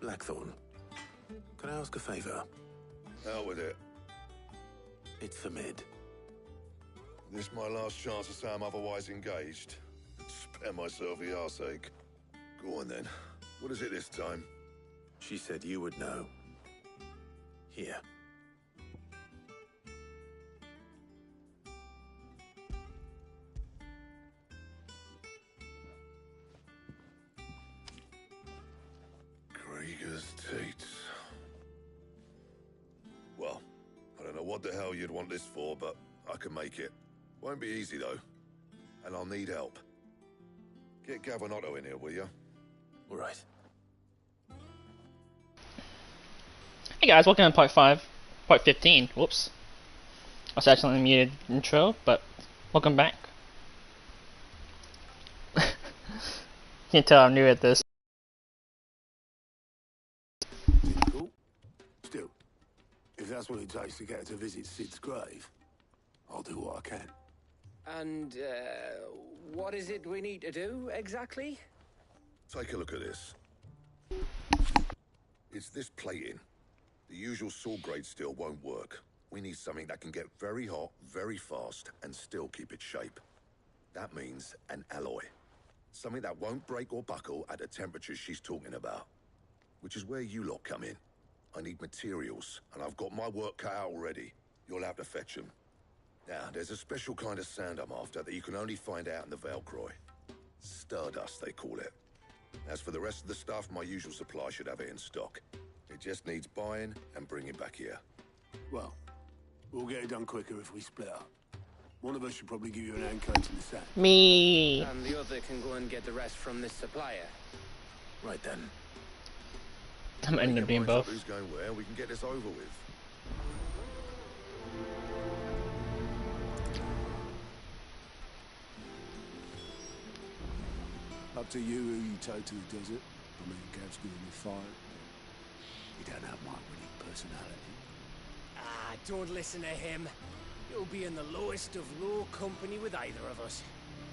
Blackthorn, can I ask a favor? Out with it. It's for Mid. This my last chance to say I'm otherwise engaged. Spare myself the arseache. Go on then. What is it this time? She said you would know. Here. Krieger's Teats. Well, I don't know what the hell you'd want this for, but I can make it. Won't be easy though. And I'll need help. Get Gavin in here, will you? All right. Hey guys, welcome to part 15. Whoops. I was actually muted intro, but welcome back. Can't tell I'm new at this. Cool. Still, if that's what it takes to get to visit Sid's grave, I'll do what I can. And, what is it we need to do, exactly? Take a look at this. It's this plating. The usual saw grade steel won't work. We need something that can get very hot, very fast, and still keep its shape. That means an alloy. Something that won't break or buckle at the temperatures she's talking about. Which is where you lot come in. I need materials, and I've got my work cut out already. You'll have to fetch them. Now, there's a special kind of sand I'm after that you can only find out in the Valcroy. Stardust, they call it. As for the rest of the stuff, my usual supply should have it in stock. It just needs buying and bringing back here. Well, we'll get it done quicker if we split up. One of us should probably give you an anchor into the sand. Me. And the other can go and get the rest from this supplier. Right then. I'm ending up being both. Who's going where? We can get this over with. Up to you who you take to the desert. I mean, Gav's good in the fight. You don't have my winning personality. Ah, don't listen to him. You'll be in the lowest of low company with either of us.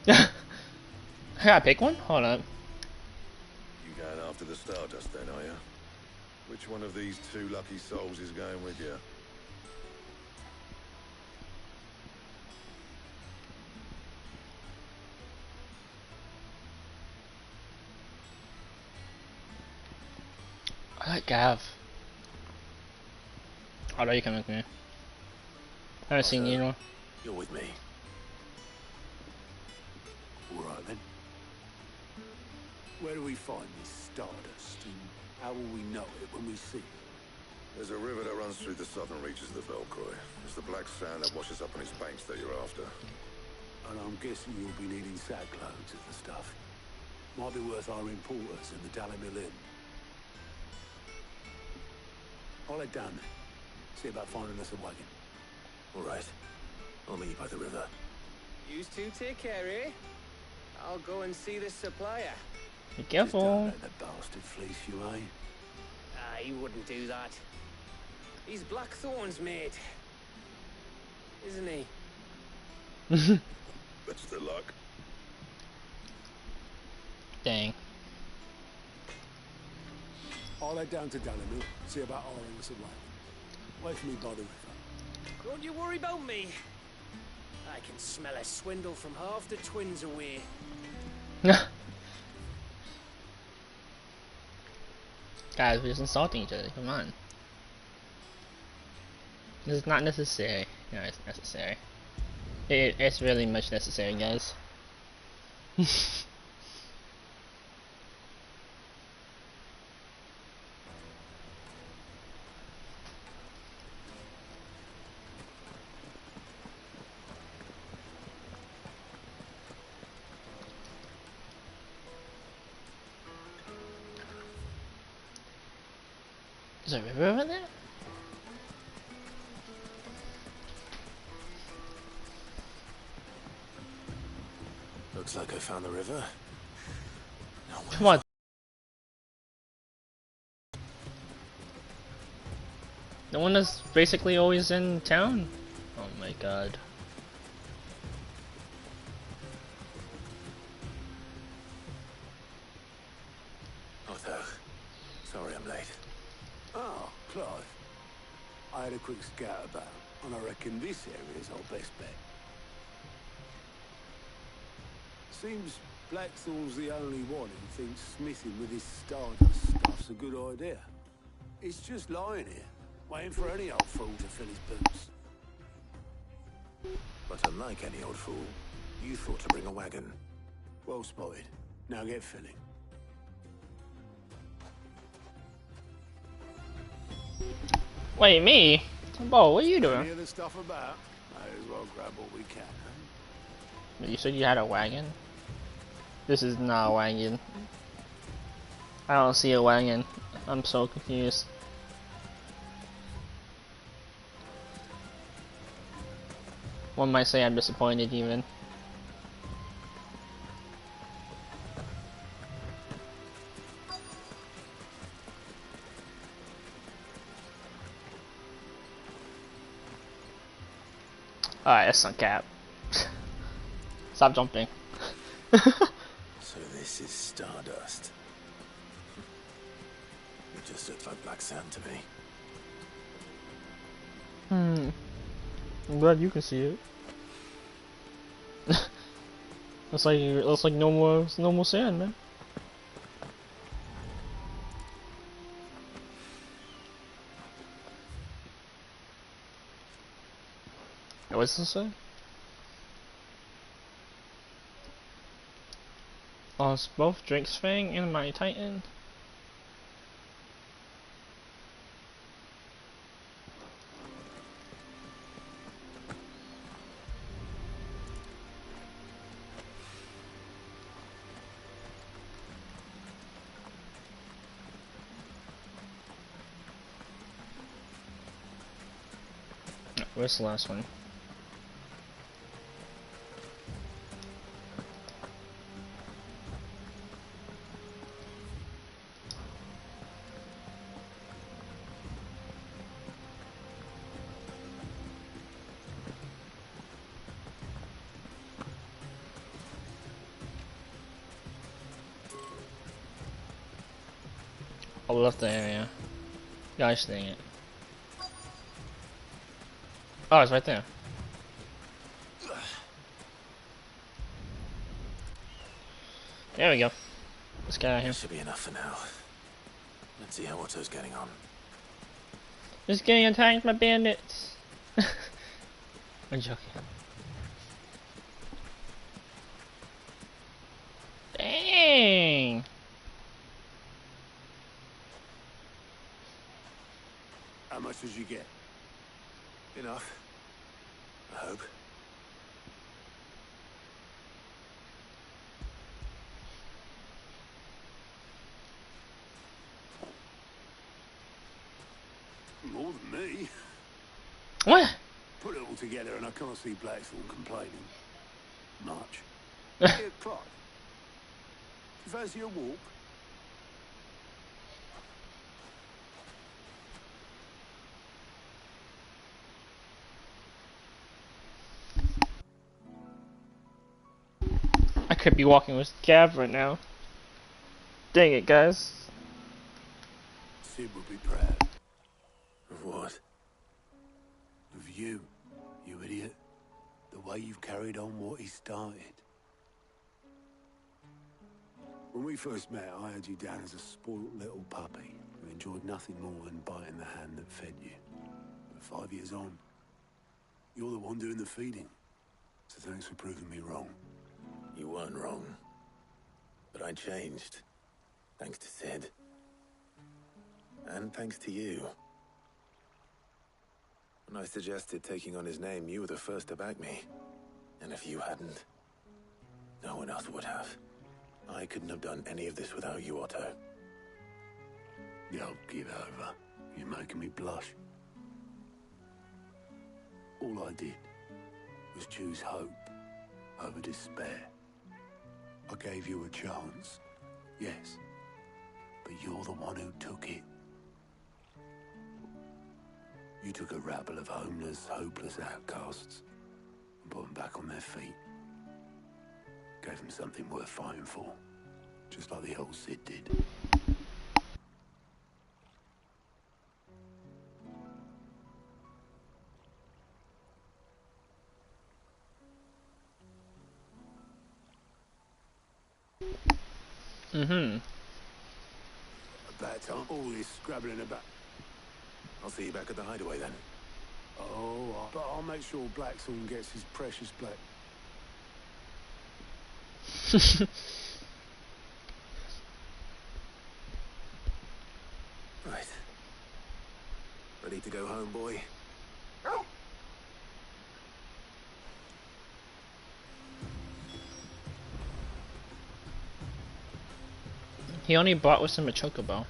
I gotta pick one? Hold up. You going after the Stardust then, are you? Which one of these two lucky souls is going with you? I like Gav. Oh, no, you come with me. I haven't seen you anymore. You're with me. All right then. Where do we find this Stardust, and how will we know it when we see it? There's a river that runs through the southern reaches of the Valcroy. It's the black sand that washes up on its banks that you're after. And I'm guessing you'll be needing sackloads of the stuff. Might be worth hiring porters in the Dalimil Inn. I'll head down there. See about finding us a wagon. All right. I'll meet you by the river. You two take care, eh? I'll go and see this supplier. Be Just don't careful. let the bastard fleece you, eh? Ah, he wouldn't do that. He's Blackthorns, mate. Isn't he? Best of luck. Dang. I'll head down to Dalimil, see about hiring us a wagon. Wait for me by the river. Don't you worry about me. I can smell a swindle from half the twins away. Guys, we're just insulting each other. Come on. This is not necessary. No, it's necessary. It's really much necessary, guys. Is there a river over there? Looks like I found the river. Now, Come on. The one that's basically always in town? Oh my god. Otho, sorry I'm I'm late. Oh, Clive. I had a quick scout about, and I reckon this area's our best bet. Seems Blackthorns the only one who thinks smithing with this stardust stuff's a good idea. It's just lying here, waiting for any old fool to fill his boots. But unlike any old fool, you thought to bring a wagon. Well spotted. Now get filling. Wait, me? Bo, what are you Any doing? other stuff about? Might as well grab what we can, eh? You said you had a wagon? This is not a wagon. I don't see a wagon. I'm so confused. One might say I'm disappointed even. Alright, that's not cap. Stop jumping. So this is stardust. It just looks like black sand to me. I'm glad you can see it. looks like normal sand, man. What's this say? Oh, it's both Drake's Fang and my Titan. Where's the last one? I left the area. Gosh dang it. Oh, it's right there. There we go. Let's get out of here. That should be enough for now. Let's see how Otto's getting on. Just getting attacked by bandits. I'm joking. Dang. How much did you get? Enough. I hope. More than me. What? Put it all together and I can't see Blackthorn complaining. Much. Here, Clive. Do you fancy a walk? I could be walking with Gav right now. Dang it, guys. Sid would be proud. Of what? Of you, you idiot. The way you've carried on what he started. When we first met, I had you down as a spoilt little puppy who enjoyed nothing more than biting the hand that fed you. But 5 years on, you're the one doing the feeding. So thanks for proving me wrong. You weren't wrong. But I changed. Thanks to Sid. And thanks to you. When I suggested taking on his name, you were the first to back me. And if you hadn't, no one else would have. I couldn't have done any of this without you, Otto. Yo, give over. You're making me blush. All I did was choose hope over despair. I gave you a chance, yes, but you're the one who took it. You took a rabble of homeless, hopeless outcasts and put them back on their feet. Gave them something worth fighting for, just like the old Sid did. Mm-hmm. About time. All this scrabbling about. I'll see you back at the hideaway then. Oh, but I'll make sure Blackthorn gets his precious black. Right. Ready to go home, boy? He only brought with him a chocobo.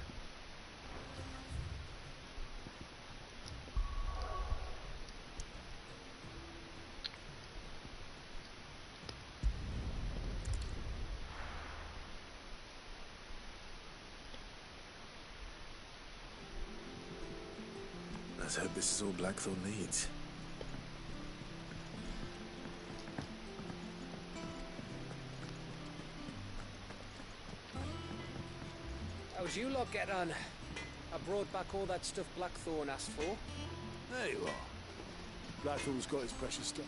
Let's hope this is all Blackthorn needs. How's you lot get on? I brought back all that stuff Blackthorn asked for. There you are. Blackthorn's got his precious stuff.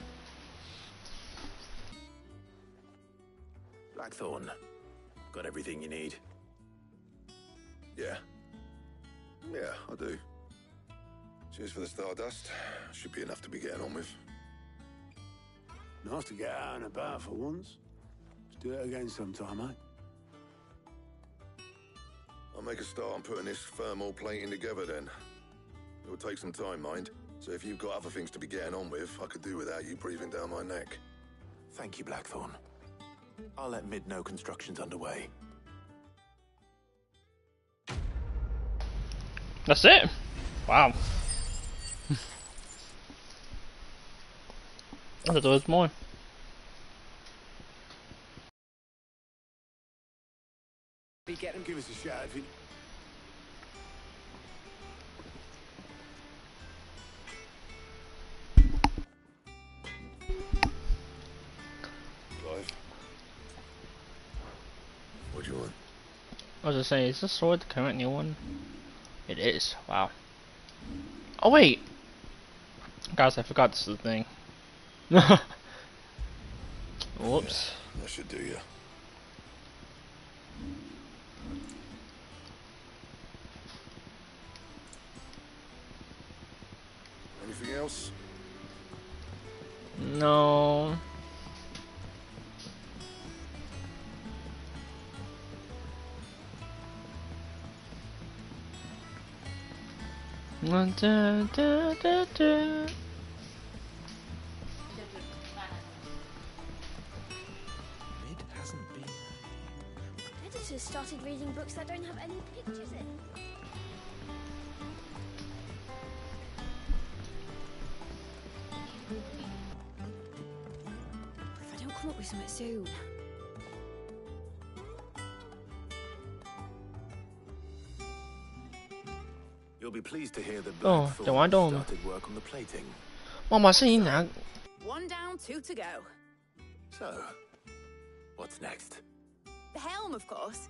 Blackthorn, got everything you need? Yeah. Yeah, I do. Cheers for the stardust. Should be enough to be getting on with. Nice to get out and about for once. Let's do it again sometime, eh? I'll make a start on putting this thermal plating together then. It'll take some time, mind. So if you've got other things to be getting on with, I could do without you breathing down my neck. Thank you, Blackthorn. I'll let Mid know construction's underway. That's it? Wow. I thought there was more. Give us a shout if you... Clive? What do you want? I was just saying, is this sword the current new one? It is. Wow. Oh wait! Guys, I forgot this is the thing. Whoops. Yeah, that should do you. Anything else? No. Da, da, da, da. Mid hasn't been. Editors started reading books that don't have any pictures in. If I don't come up with something soon. You'll be pleased to hear that Oh, Blackthorn 等完动了。 started work on the plating. 妈妈声音拿 One down, two to go. So, what's next? The helm, of course.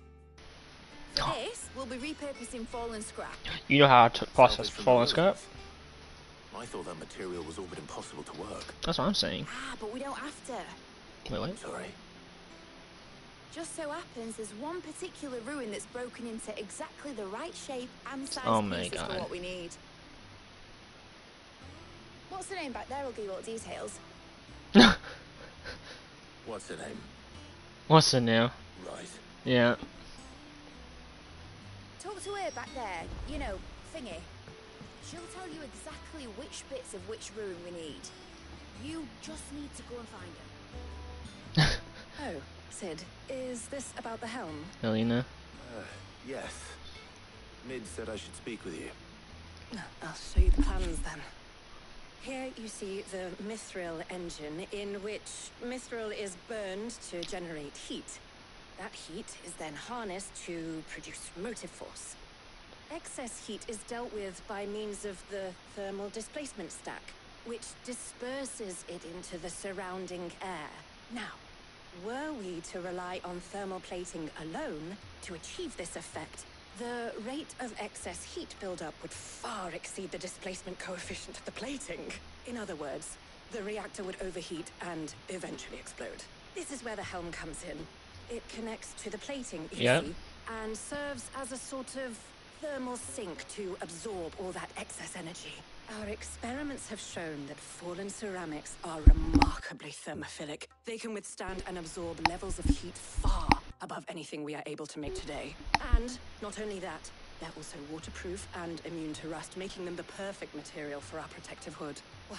For this, we'll be repurposing fallen scrap. You know how to process Salvage from fallen the scrap? ruins. I thought that material was all but impossible to work. That's what I'm saying. Ah, but we don't have to. Wait, what? Sorry. Just so happens there's one particular ruin that's broken into exactly the right shape and size Oh my pieces God. for what we need. What's the name back there? I'll give you all the details. What's her name? What's the new? Right. Yeah. Talk to her back there. You know, thingy. She'll tell you exactly which bits of which ruin we need. You just need to go and find them. Oh, Sid, is this about the helm? Helena. Yes. Mid said I should speak with you. I'll show you the plans then. Here you see the mithril engine, in which mithril is burned to generate heat. That heat is then harnessed to produce motive force. Excess heat is dealt with by means of the thermal displacement stack, which disperses it into the surrounding air. Now, were we to rely on thermal plating alone to achieve this effect, the rate of excess heat buildup would far exceed the displacement coefficient of the plating. In other words, the reactor would overheat and eventually explode. This is where the helm comes in. It connects to the plating, you Yep. see, and serves as a sort of thermal sink to absorb all that excess energy. Our experiments have shown that fallen ceramics are remarkably thermophilic. They can withstand and absorb levels of heat far above anything we are able to make today. And not only that, they're also waterproof and immune to rust, making them the perfect material for our protective hood. Why,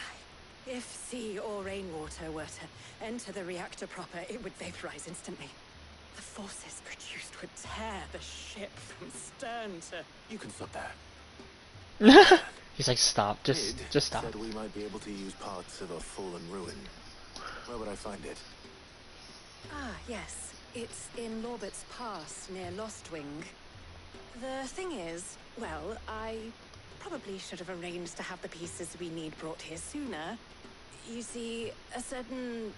if sea or rainwater were to enter the reactor proper, it would vaporize instantly. The forces produced would tear the ship from stern to... You can stop that. He's like, stop, just stop. Said we might be able to use parts of a fallen ruin. Where would I find it? Ah, yes. It's in Lorbert's Pass, near Lostwing. The thing is, well, I probably should have arranged to have the pieces we need brought here sooner. You see, a certain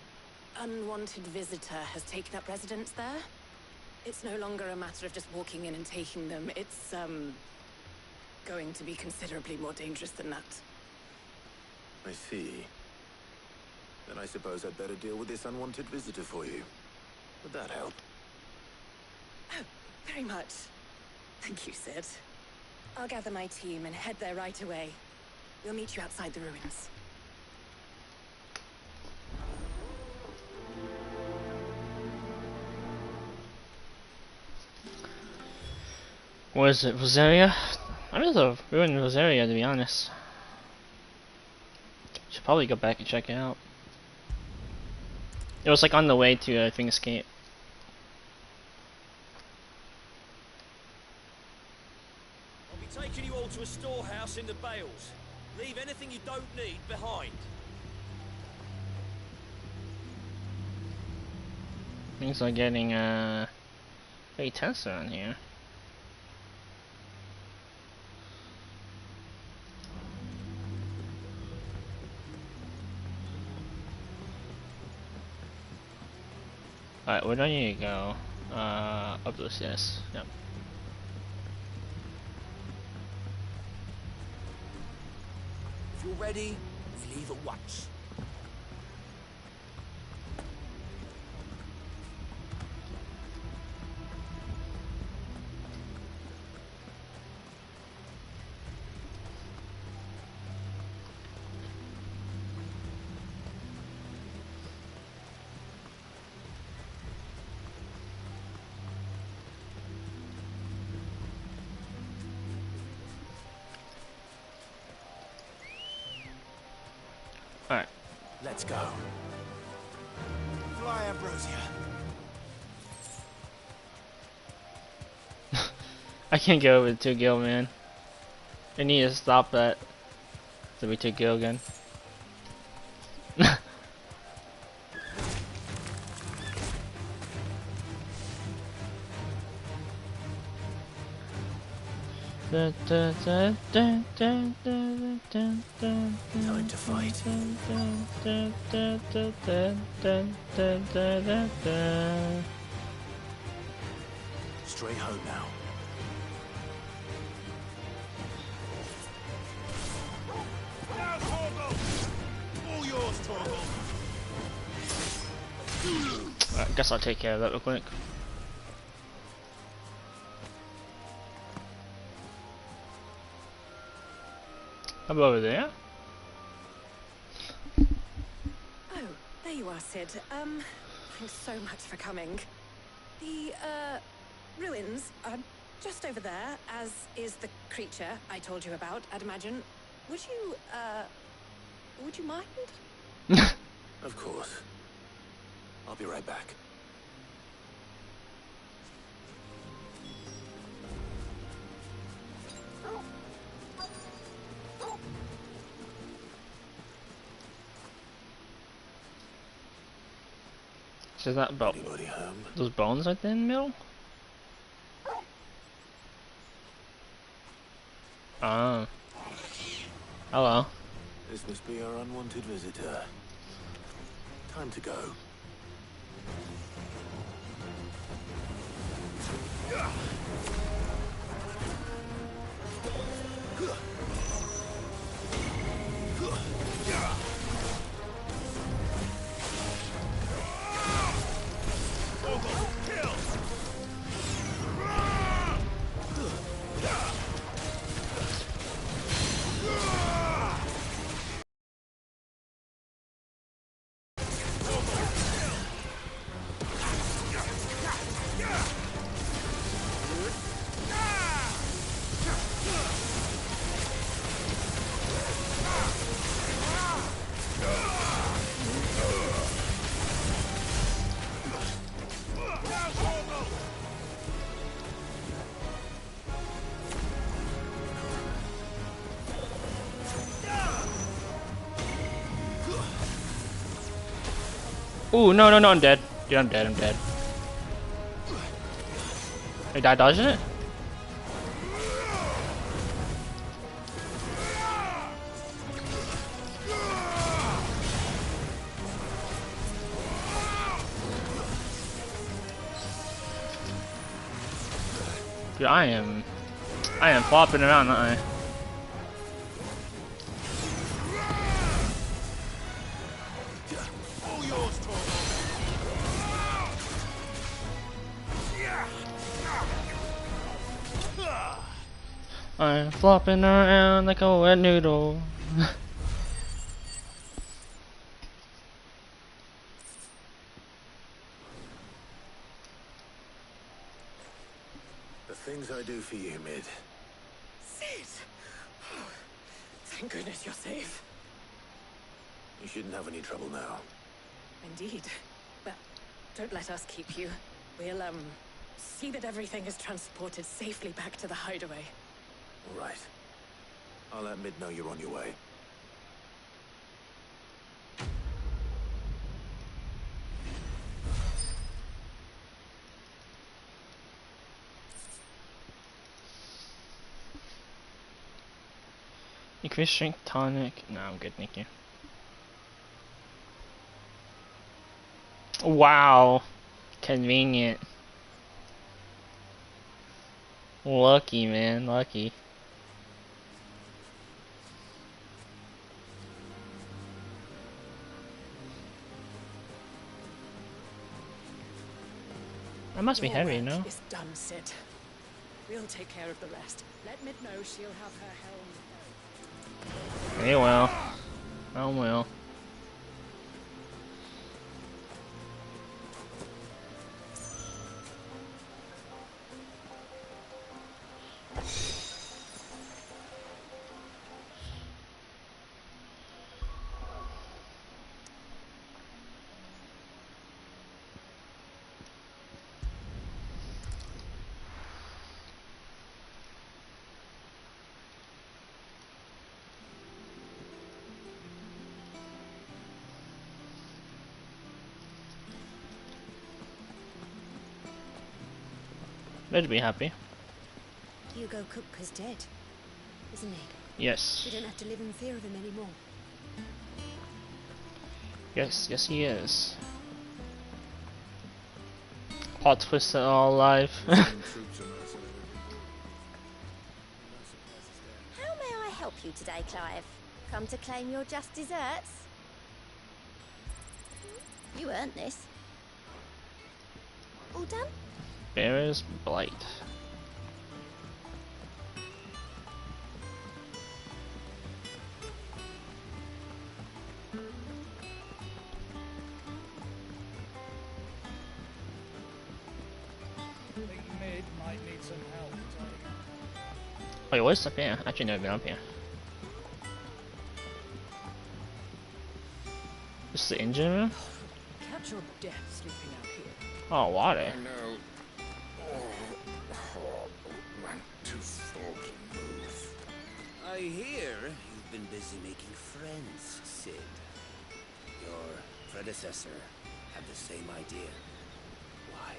unwanted visitor has taken up residence there. It's no longer a matter of just walking in and taking them. It's, going to be considerably more dangerous than that. I see. Then I suppose I'd better deal with this unwanted visitor for you. Would that help? Oh, very much. Thank you, Sid. I'll gather my team and head there right away. We'll meet you outside the ruins. What is it, Rosaria? I really love ruined Rosaria, to be honest. Should probably go back and check it out. It was like on the way to, I think, Escape. I'll be taking you all to a storehouse in the Bales. Leave anything you don't need behind. Things are getting very tense around here. Alright, where do I need to go? Up those stairs. Yep. If you're ready, we leave at once. Alright. Let's go. Fly, Ambrosia. I can't go with 2 gil, man. I need to stop that. To be 2 gil again. Time to fight. Straight home now. Now, Torgal! All yours, Torgal! Alright, guess I'll take care of that real quick. How about over there? Oh, there you are, Sid. Thanks so much for coming. The, ruins are just over there, as is the creature I told you about, I'd imagine. Would you mind? Of course. I'll be right back. So is that about Anybody home? those bones right there in the middle? Ah. Hello. This must be our unwanted visitor. Time to go. Kill! Ooh, no, no, no, I'm dead. Dude, I'm dead, I'm dead. Hey, that dodging it? Dude, I am flopping around, aren't I? I'm flopping around like a wet noodle. The things I do for you, Mid. Sid! Oh, thank goodness you're safe. You shouldn't have any trouble now. Indeed. Well, don't let us keep you. We'll, see that everything is transported safely back to the hideaway. All right. I'll let Mid know you're on your way. Increase strength tonic. No, I'm good, thank you. Wow. Convenient. Lucky, man, lucky. That must be Your heavy, work no? is done, Sid. We'll take care of the rest. Let Mid know she'll have her helm. Hey, well. Oh, well. They'd be happy. Hugo Kupka's dead, isn't he? Yes. We don't have to live in fear of him anymore. Yes, yes he is. Plot twist and all alive. How may I help you today, Clive? Come to claim your just desserts? You earned this. All done? Bear's Blight. Mid might need some help. Wait, what's up here? Actually, never been up here. This is the engine room? Catch your death sleeping out here. Oh, water. No. Too slow to move. I hear you've been busy making friends, Sid. Your predecessor had the same idea. Why,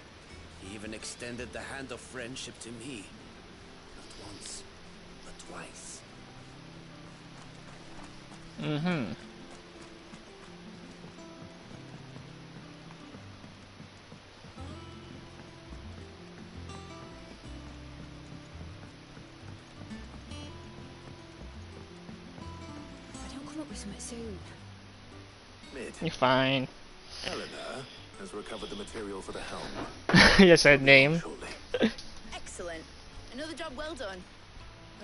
he even extended the hand of friendship to me. Not once, but twice. Mm-hmm. If I don't come up with something soon. Mid, You're fine. Eleanor has recovered the material for the helm. Yes, I name. Shortly. Excellent. Another job well done.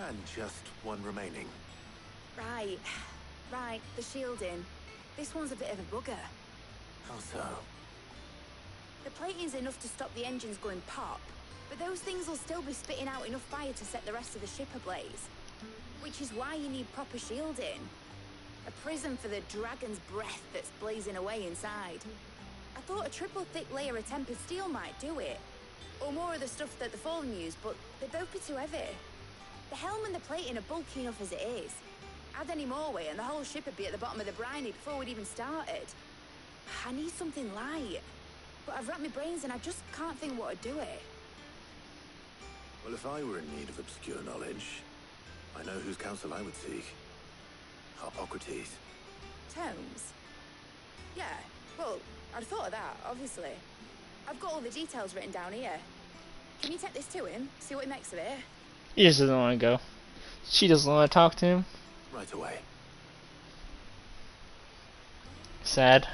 And just one remaining. Right. Right, the shielding. This one's a bit of a bugger. How so? The plating's enough to stop the engines going pop, but those things will still be spitting out enough fire to set the rest of the ship ablaze. Which is why you need proper shielding. A prison for the dragon's breath that's blazing away inside. I thought a triple thick layer of tempered steel might do it. Or more of the stuff that the Fallen use, but they'd both be too heavy. The helm and the plating are bulky enough as it is. Add any more weight and the whole ship would be at the bottom of the briny before we'd even started. I need something light. But I've racked my brains and I just can't think what to do it. Well, if I were in need of obscure knowledge, I know whose counsel I would seek. Hippocrates. Tomes? Yeah, well, I'd thought of that, obviously. I've got all the details written down here. Can you take this to him? See what he makes of it? He just doesn't want to go. She doesn't want to talk to him. Right away. Sad.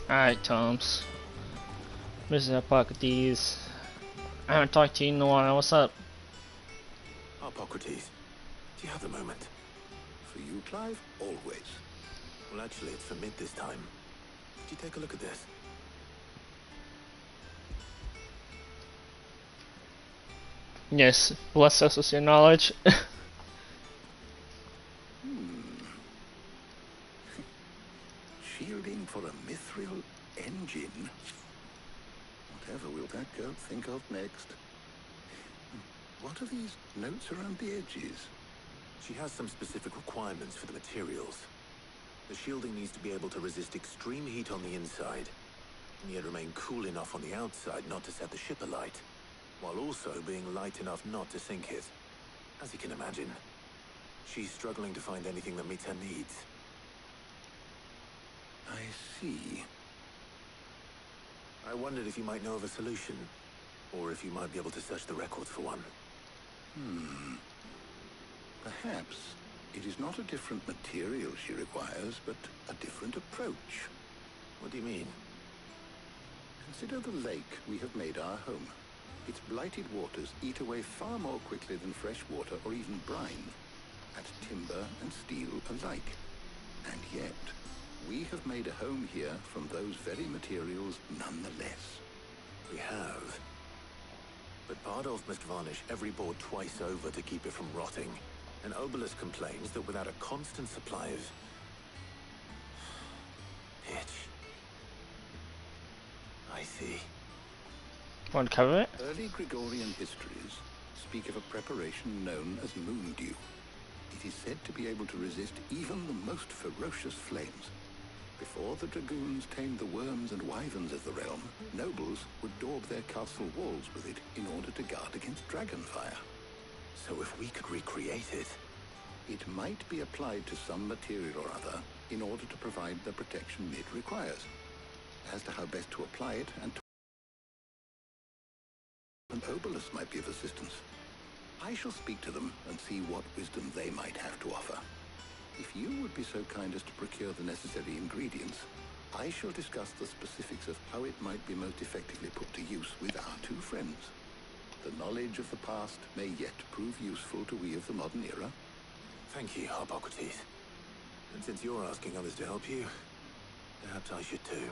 Alright, Toms. Mr. Hippocrates. I haven't talked to you in a while. What's up? Hippocrates, do you have a moment? For you, Clive? Always. Well, actually, it's for mid this time. Could you take a look at this? Yes, bless us with your knowledge. Shielding for a mithril engine. Whatever will that Gaute think of next? What are these notes around the edges? She has some specific requirements for the materials. The shielding needs to be able to resist extreme heat on the inside, and yet remain cool enough on the outside not to set the ship alight, while also being light enough not to sink it. As you can imagine, she's struggling to find anything that meets her needs. I see. I wondered if you might know of a solution, or if you might be able to search the records for one. Perhaps it is not a different material she requires, but a different approach. What do you mean? Consider the lake we have made our home. Its blighted waters eat away far more quickly than fresh water or even brine, at timber and steel alike. And yet, we have made a home here from those very materials nonetheless. We have. But Bardolph must varnish every board twice over to keep it from rotting. And Obelisk complains that without a constant supply of pitch. I see. Want to cover it? Early Gregorian histories speak of a preparation known as moon dew. It is said to be able to resist even the most ferocious flames. Before the dragoons tamed the worms and wyverns of the realm, nobles would daub their castle walls with it in order to guard against dragonfire. So if we could recreate it... It might be applied to some material or other in order to provide the protection it requires. As to how best to apply it and an obelisk might be of assistance. I shall speak to them and see what wisdom they might have to offer. If you would be so kind as to procure the necessary ingredients, I shall discuss the specifics of how it might be most effectively put to use with our two friends. The knowledge of the past may yet prove useful to we of the modern era. Thank you, Hippocrates. And since you're asking others to help you, perhaps I should too.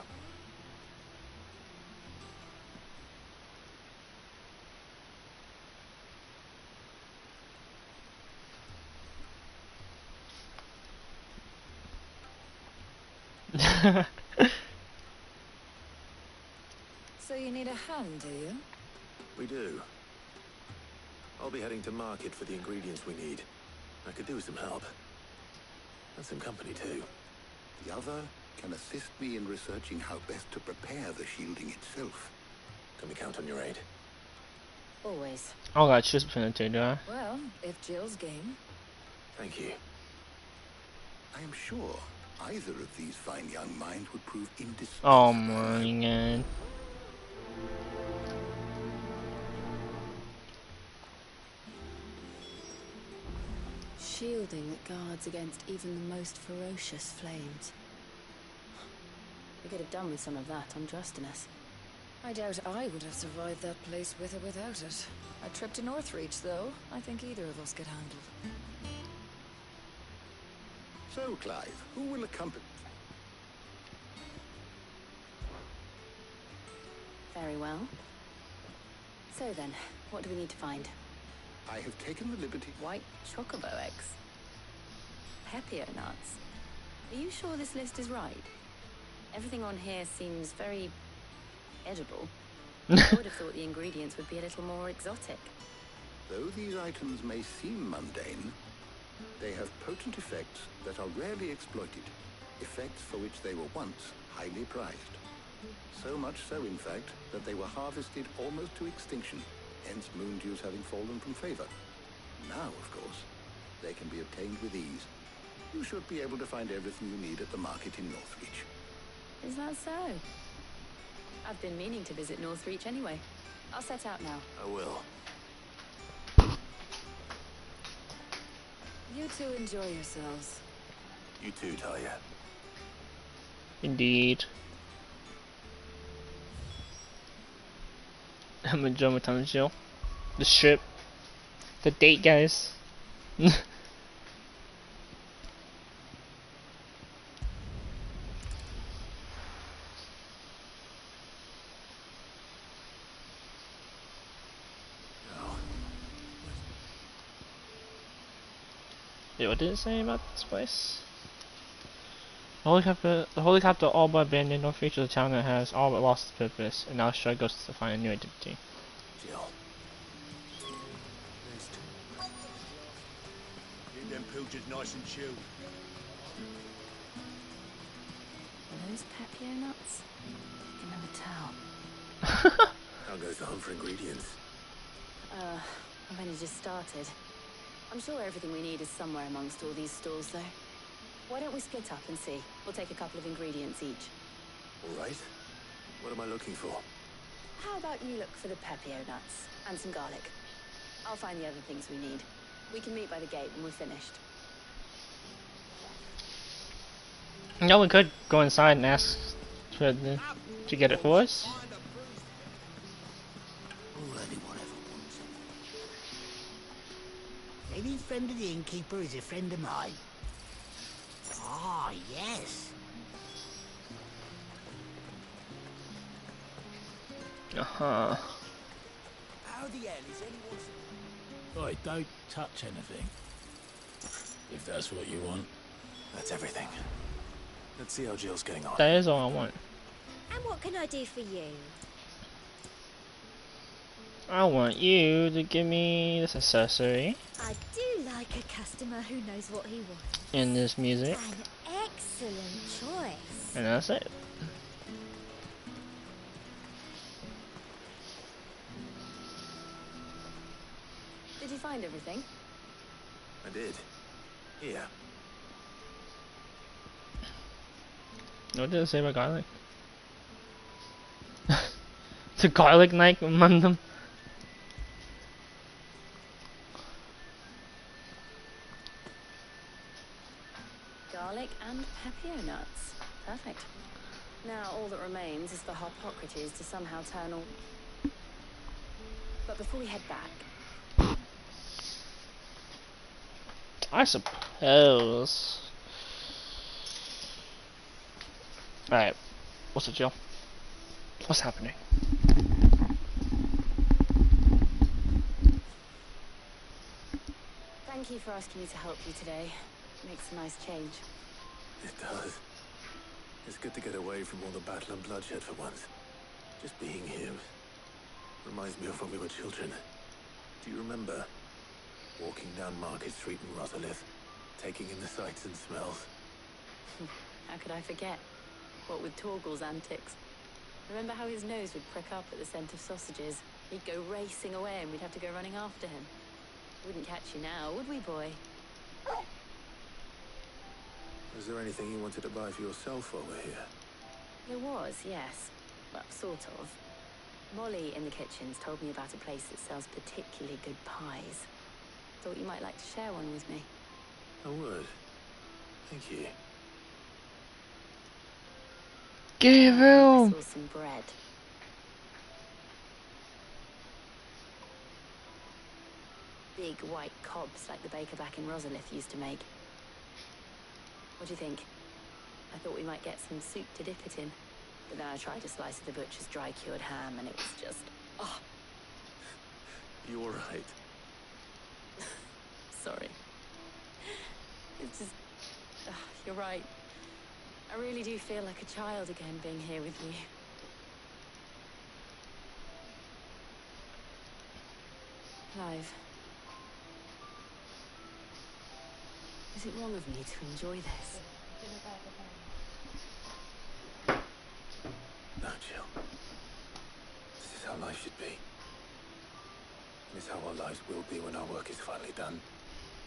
So you need a hand, do you? We do. I'll be heading to market for the ingredients we need. I could do with some help. And some company too. The other can assist me in researching how best to prepare the shielding itself. Can we count on your aid? Always. I got choose between the two, do I? Well, if Jill's game. Thank you. I am sure either of these fine young minds would prove indispensable. Oh my god. Shielding that guards against even the most ferocious flames. We could have done with some of that untrustiness. I doubt I would have survived that place with or without it. A trip to Northreach, though, I think either of us could handle. So, Clive, who will accompany... Very well. So then, what do we need to find? I have taken the liberty... White chocobo eggs. Pepio nuts. Are you sure this list is right? Everything on here seems very... edible. I would have thought the ingredients would be a little more exotic. Though these items may seem mundane, they have potent effects that are rarely exploited. Effects for which they were once highly prized. So much so, in fact, that they were harvested almost to extinction, hence moon dews having fallen from favor. Now, of course, they can be obtained with ease. You should be able to find everything you need at the market in Northreach. Is that so? I've been meaning to visit Northreach anyway. I'll set out now. I will. You two enjoy yourselves. You too, Talia. Indeed. I'm enjoying my time in jail. The ship. The date, guys. Yeah, what did it say about this place? The helicopter all but abandoned Northreach of the town that has all but lost its purpose, and now struggles to find a new identity. Jill. Keep them pilgers nice and chilled. Are those Pepio nuts? I can never tell. How goes the hunt for ingredients? I've only just started. I'm sure everything we need is somewhere amongst all these stores, though. Why don't we split up and see? We'll take a couple of ingredients each. All right. What am I looking for? How about you look for the Pepio nuts and some garlic? I'll find the other things we need. We can meet by the gate when we're finished. No, we could go inside and ask to get it for us. All anyone ever wants. Any friend of the innkeeper is a friend of mine. Ah, yes. Uh-huh. How the hell is anyone... Oi, don't touch anything. If that's what you want. That's everything. Let's see how Jill's getting on. That is all I want. And what can I do for you? I want you to give me this accessory. I do like a customer who knows what he wants. And this music. An excellent choice. And that's it. Did you find everything? I did. Here. What did it say about garlic? It's a garlic knife among them. Garlic and Pepio nuts. Perfect. Now all that remains is for Harpocrates to somehow turn all... But before we head back... I suppose. Alright. What's the deal? What's happening? Thank you for asking me to help you today. Makes a nice change. It does. It's good to get away from all the battle and bloodshed for once. Just being here reminds me of when we were children. Do you remember? Walking down Market Street in Rotherlith, taking in the sights and smells. How could I forget? What with Torgal's antics. Remember how his nose would prick up at the scent of sausages? He'd go racing away and we'd have to go running after him. Wouldn't catch you now, would we, boy? Was there anything you wanted to buy for yourself while we're here? There was, yes. Well, sort of. Molly in the kitchens told me about a place that sells particularly good pies. Thought you might like to share one with me. I would. Thank you. Give him. This was some bread. Big white cobs like the baker back in Rosalith used to make. What do you think? I thought we might get some soup to dip it in. But then I tried a slice of the butcher's dry-cured ham and it was just... oh. You all right? Sorry. It's just... you're right. I really do feel like a child again being here with you. Clive. Is it wrong of me to enjoy this? No, Jill. This is how life should be. And it's how our lives will be when our work is finally done.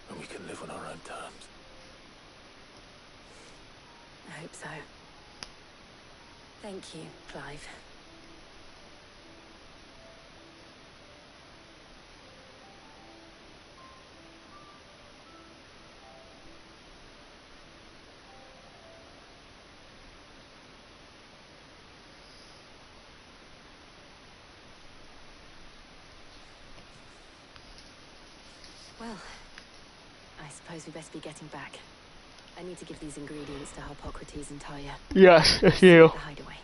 And we can live on our own terms. I hope so. Thank you, Clive. Well, I suppose we best be getting back. I need to give these ingredients to Harpocrates and Talia. Yes, it's you. The hideaway.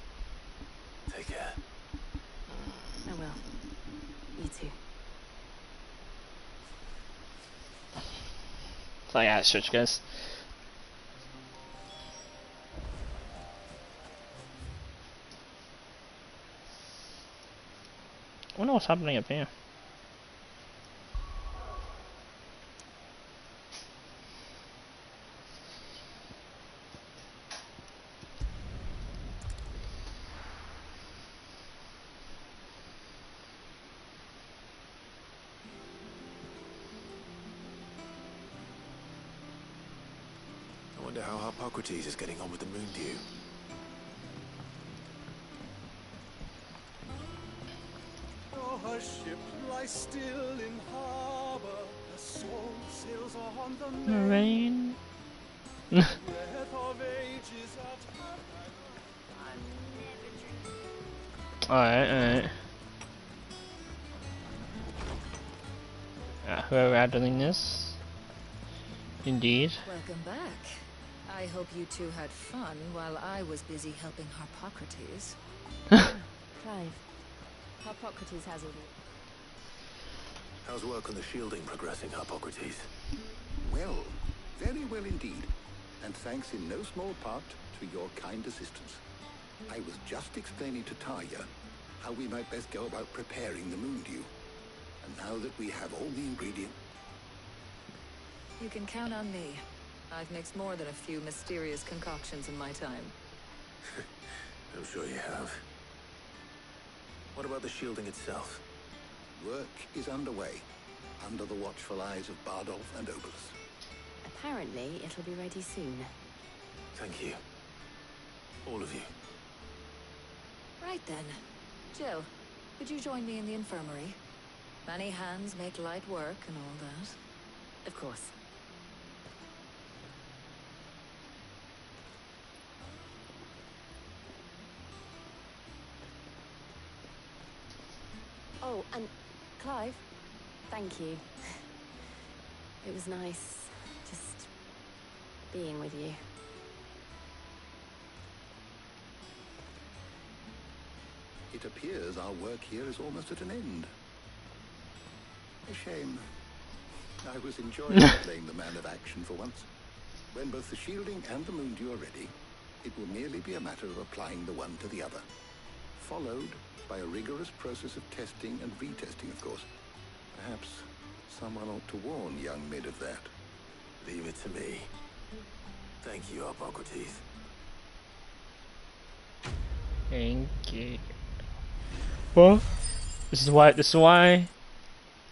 Take care. I will. You too. So yeah, switch guys. I wonder what's happening up here. I wonder how Harpocrates is getting on with the moon dew. Our ship lies still in harbor. The salt sails on the Rain. breath of ages at Alright. Whoever handling this. Indeed. Welcome back. I hope you two had fun while I was busy helping Harpocrates. Clive. Harpocrates has all the... How's work on the shielding progressing, Harpocrates? Well, very well indeed. And thanks in no small part to your kind assistance. I was just explaining to Talia how we might best go about preparing the moon dew. And now that we have all the ingredients... You can count on me. I've mixed more than a few mysterious concoctions in my time. I'm sure you have. What about the shielding itself? Work is underway, under the watchful eyes of Bardolph and Obolus. Apparently, it'll be ready soon. Thank you. All of you. Right then. Jill, would you join me in the infirmary? Many hands make light work and all that. Of course. Oh, and Clive, thank you. It was nice just being with you. It appears our work here is almost at an end. A shame. I was enjoying playing the man of action for once. When both the shielding and the moon dew are ready, it will merely be a matter of applying the one to the other. Followed by a rigorous process of testing and retesting, of course. Perhaps someone ought to warn young Mid of that. Leave it to me. Thank you, Harpocrates. Thank you. Well, this is why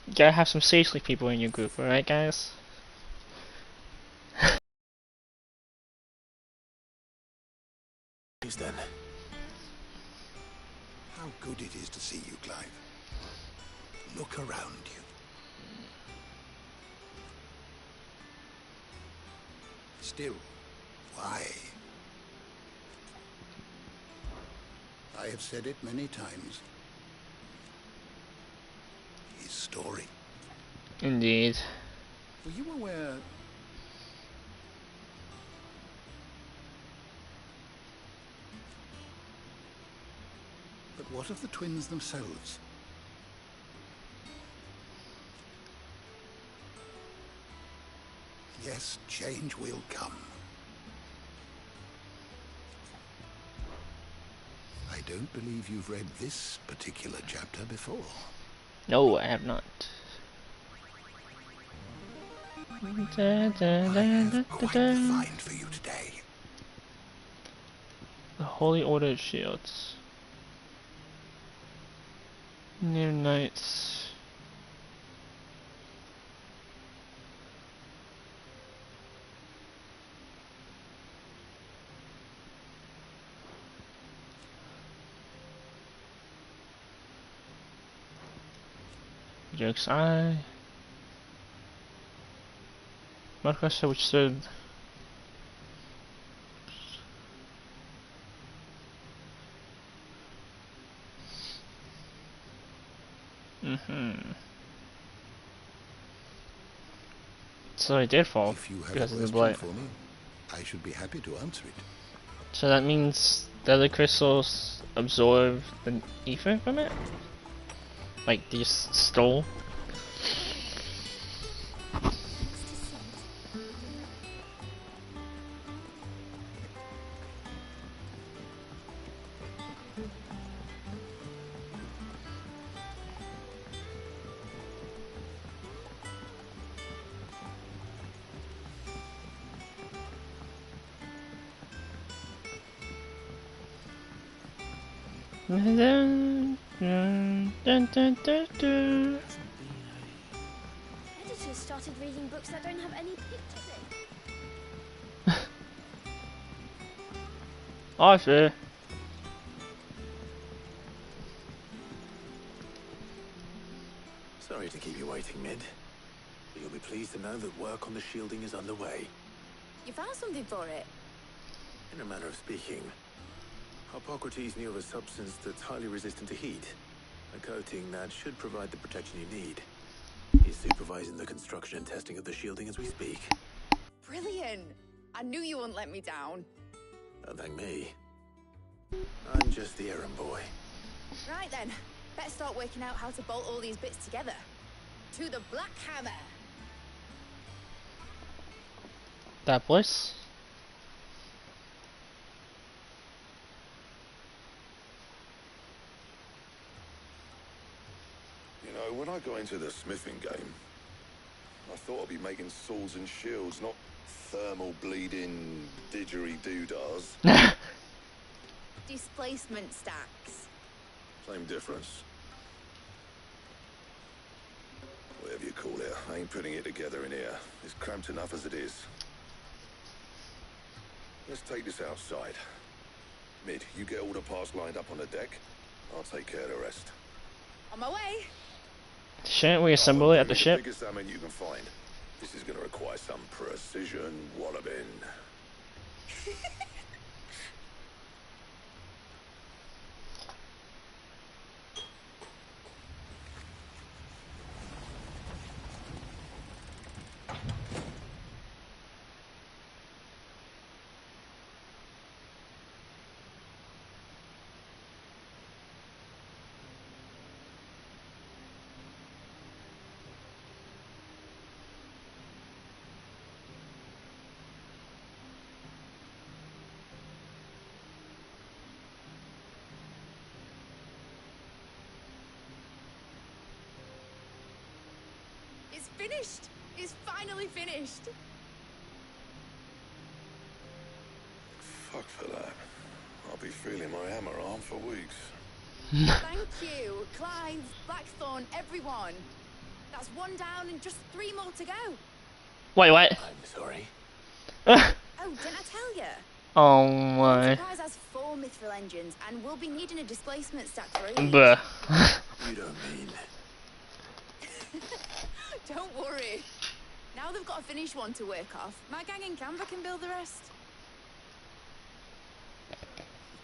you gotta have some seriously people in your group, alright guys? Then. How good it is to see you, Clive. Look around you. Still, why? I have said it many times. His story. Indeed. Were you aware... But what of the twins themselves? Yes, change will come. I don't believe you've read this particular chapter before. No, I have not. I have quite the find for you today. The Holy Order of Shields. New Knights. Jake's Eye. Marcus, which said So it did fall If you have because a of the question blight. for me, I should be happy to answer it. So that means the other crystals absorb the ether from it? Like they just stole? Editors started reading books that don't have any pictures in. I see. Sorry to keep you waiting, Mid. But you'll be pleased to know that work on the shielding is underway. You found something for it? In a manner of speaking, Hippocrates knew of a substance that's highly resistant to heat. A coating that should provide the protection you need. He's supervising the construction and testing of the shielding as we speak. Brilliant! I knew you wouldn't let me down. Don't thank me. I'm just the errand boy. Right then, better start working out how to bolt all these bits together. To the Black Hammer! That place? You know, when I got into the smithing game, I thought I'd be making swords and shields, not thermal bleeding didgeridoo-dahs. Displacement stacks. Same difference. Whatever you call it, I ain't putting it together in here. It's cramped enough as it is. Let's take this outside. Mid, you get all the parts lined up on the deck. I'll take care of the rest. On my way! Shouldn't we assemble it at the ship? Biggest salmon you can find. This is going to require some precision walloping. It's finished! It's finally finished! Fuck for that. I'll be feeling my hammer arm for weeks. Thank you, Clive, Blackthorn, everyone. That's one down and just 3 more to go. Wait, what? I'm sorry. Oh, didn't I tell you? Oh my. Enterprise has 4 mithril engines and we'll be needing a displacement stack for each. Bruh. You don't mean... Don't worry. Now they've got a finished one to work off. My gang in Canva can build the rest.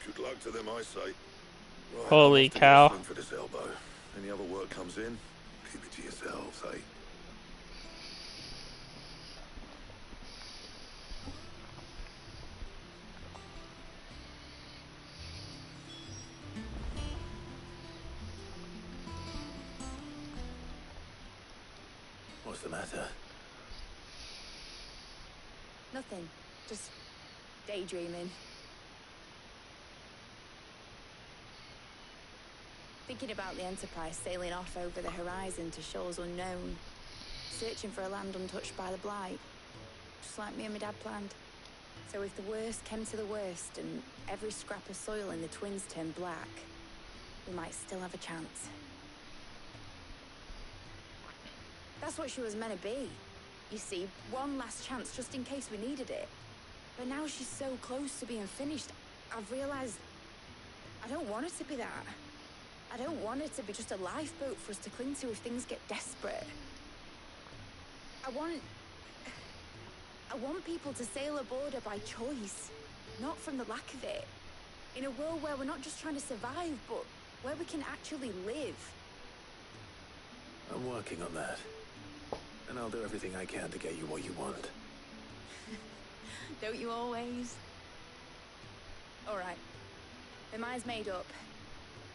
Good luck to them, I say. Right, Holy cow. For this elbow. Any other work comes in, keep it to yourselves, eh? What's the matter? Nothing. Just daydreaming. Thinking about the Enterprise sailing off over the horizon to shores unknown, searching for a land untouched by the Blight, just like me and my dad planned. So if the worst came to the worst and every scrap of soil in the Twins turned black, we might still have a chance. That's what she was meant to be. You see, one last chance just in case we needed it. But now she's so close to being finished, I've realized I don't want it to be that. I don't want it to be just a lifeboat for us to cling to if things get desperate. I want people to sail aboard her by choice, not from the lack of it. In a world where we're not just trying to survive, but where we can actually live. I'm working on that. And I'll do everything I can to get you what you want. Don't you always? All right. My mind's made up.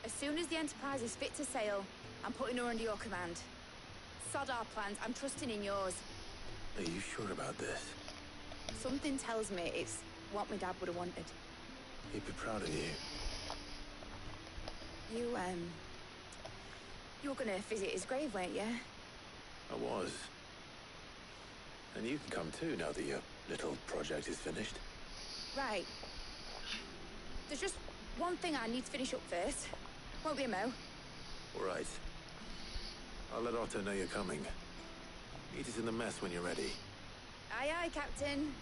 As soon as the Enterprise is fit to sail, I'm putting her under your command. Sod our plans, I'm trusting in yours. Are you sure about this? Something tells me it's what my dad would have wanted. He'd be proud of you. You were gonna visit his grave, weren't you? I was. And you can come too now that your little project is finished. Right. There's just one thing I need to finish up first. Won't be a mo. All right. I'll let Otto know you're coming. Meet us in the mess when you're ready. Aye, aye, Captain.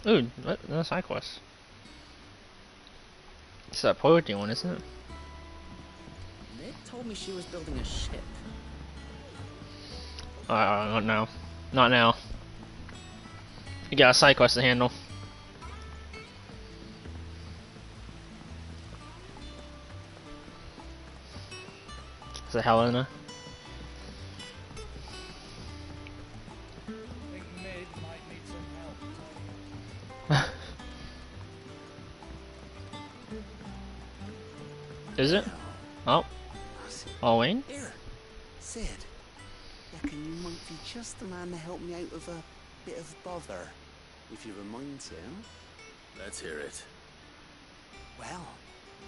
Ooh, what? No Sidequest. It's that poetry one, isn't it? Nick told me she was building a ship. Not now. Not now. You got a Sidequest to handle. Is it Helena? I think Mid might need some help. Is it? Oh. Oh, Wayne? Here, Sid. Reckon you might be just the man to help me out of a bit of bother, if you were mind to. Let's hear it. Well,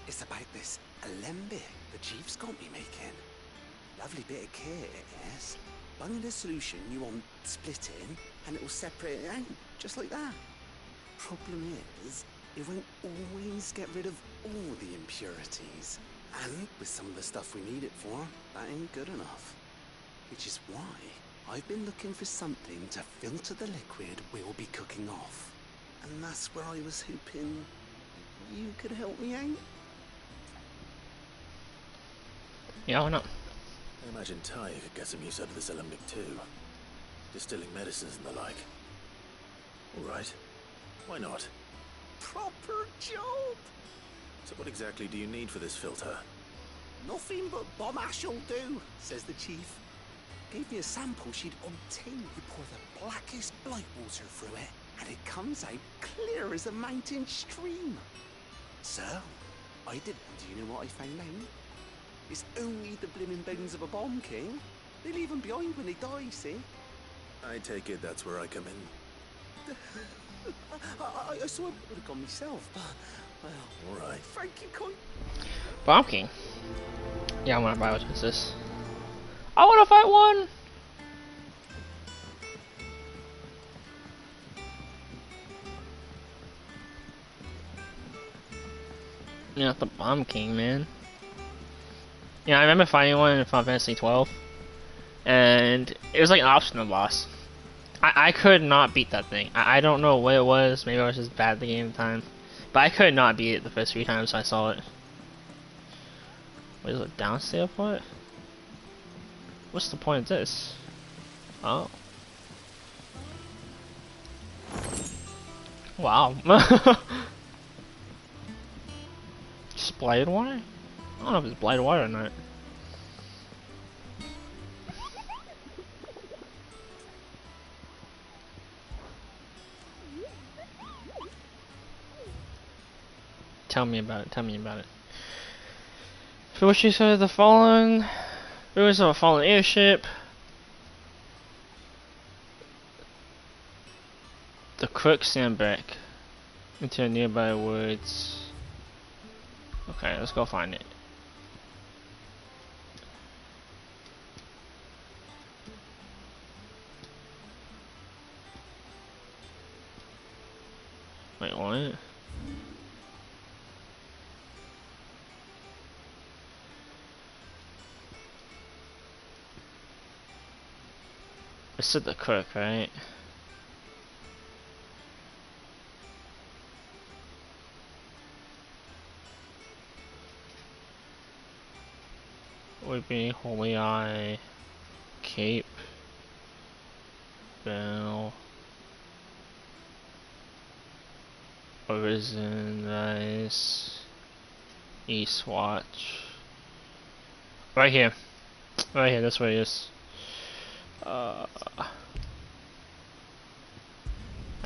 it's about this alembic the chief's got me making. Lovely bit of kit, it is. Bung in a solution you want splitting, and it'll separate it out, just like that. Problem is, it won't always get rid of all the impurities. And with some of the stuff we need it for, that ain't good enough. Which is why I've been looking for something to filter the liquid we'll be cooking off. And that's where I was hoping you could help me out. Yeah, why not? I imagine Ty could get some use out of this alembic too. Distilling medicines and the like. All right. Why not? Proper job! So what exactly do you need for this filter? Nothing but bomb ash will do, says the chief. Gave me a sample she'd obtained. You pour the blackest blight water through it, and it comes out clear as a mountain stream. So, I did. Do you know what I found out? It's only the blimmin' bones of a bomb king. They leave them behind when they die, see? I take it that's where I come in. I saw it would have gone myself, but, well, all right. Thank you, Con. Bomb King. Yeah, I want to buy what's this. I want to fight one. Yeah, the Bomb King, man. Yeah, I remember fighting one in Final Fantasy 12, and it was like an optional boss. I could not beat that thing. I don't know what it was. Maybe I was just bad at the game at the time, but I could not beat it the first 3 times I saw it. What is it? Downstairs what? What's the point of this? Oh. Wow. Just blighted water? I don't know if it's blighted water or not. Tell me about it, tell me about it. For what you said, the fallen... ruins of a fallen airship. The quicksand back into nearby woods. Okay, let's go find it. Wait, what? It's at the crook, right? Would be Holy Eye, Cape, Bell, Arisen, Rise, East Watch. Right here. Right here, that's where it is. I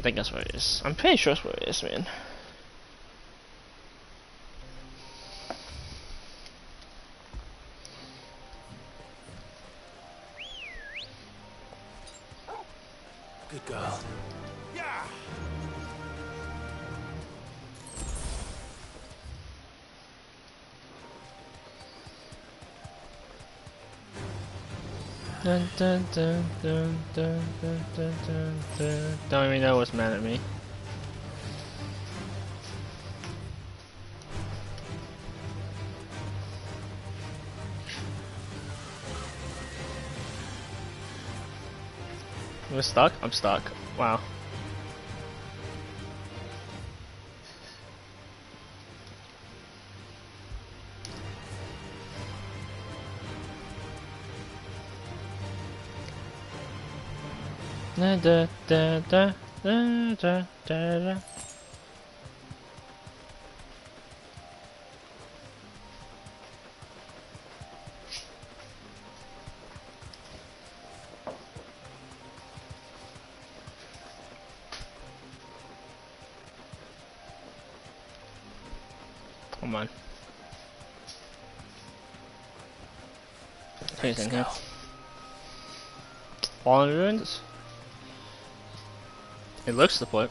think that's where it is. I'm pretty sure that's where it is, man. Good girl. Yeah. Dun, dun, dun, dun, dun, dun, dun, dun, dun. Don't even know what's mad at me. We're stuck? I'm stuck. Wow. Da da da da da da da. Come on. Anything here? Fallen ruins? It looks the point.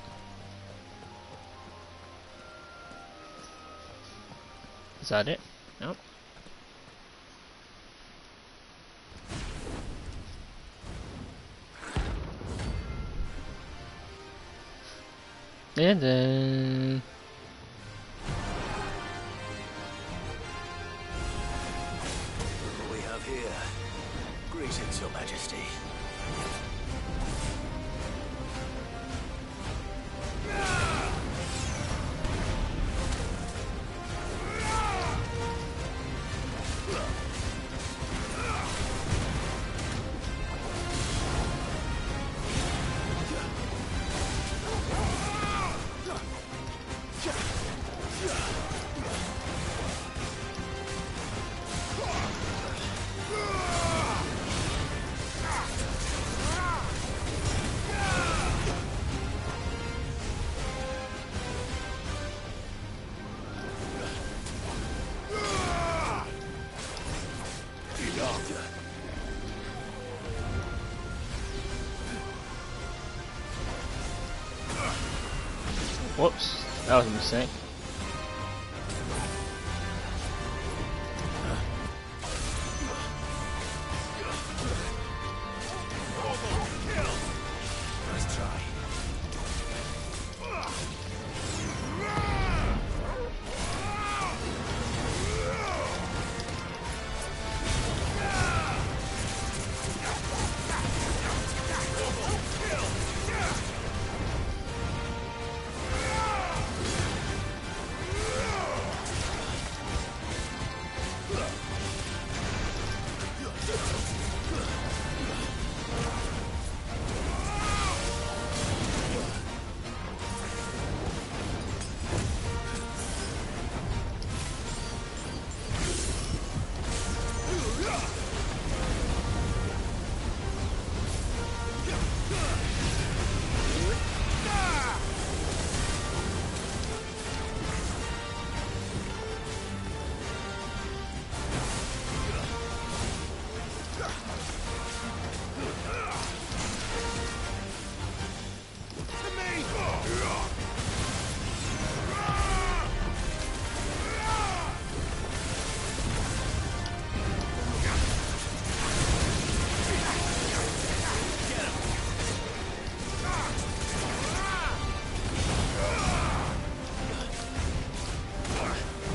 Is that it? Nope. And then What we have here? Greetings, Your Majesty. whoops, that was a mistake.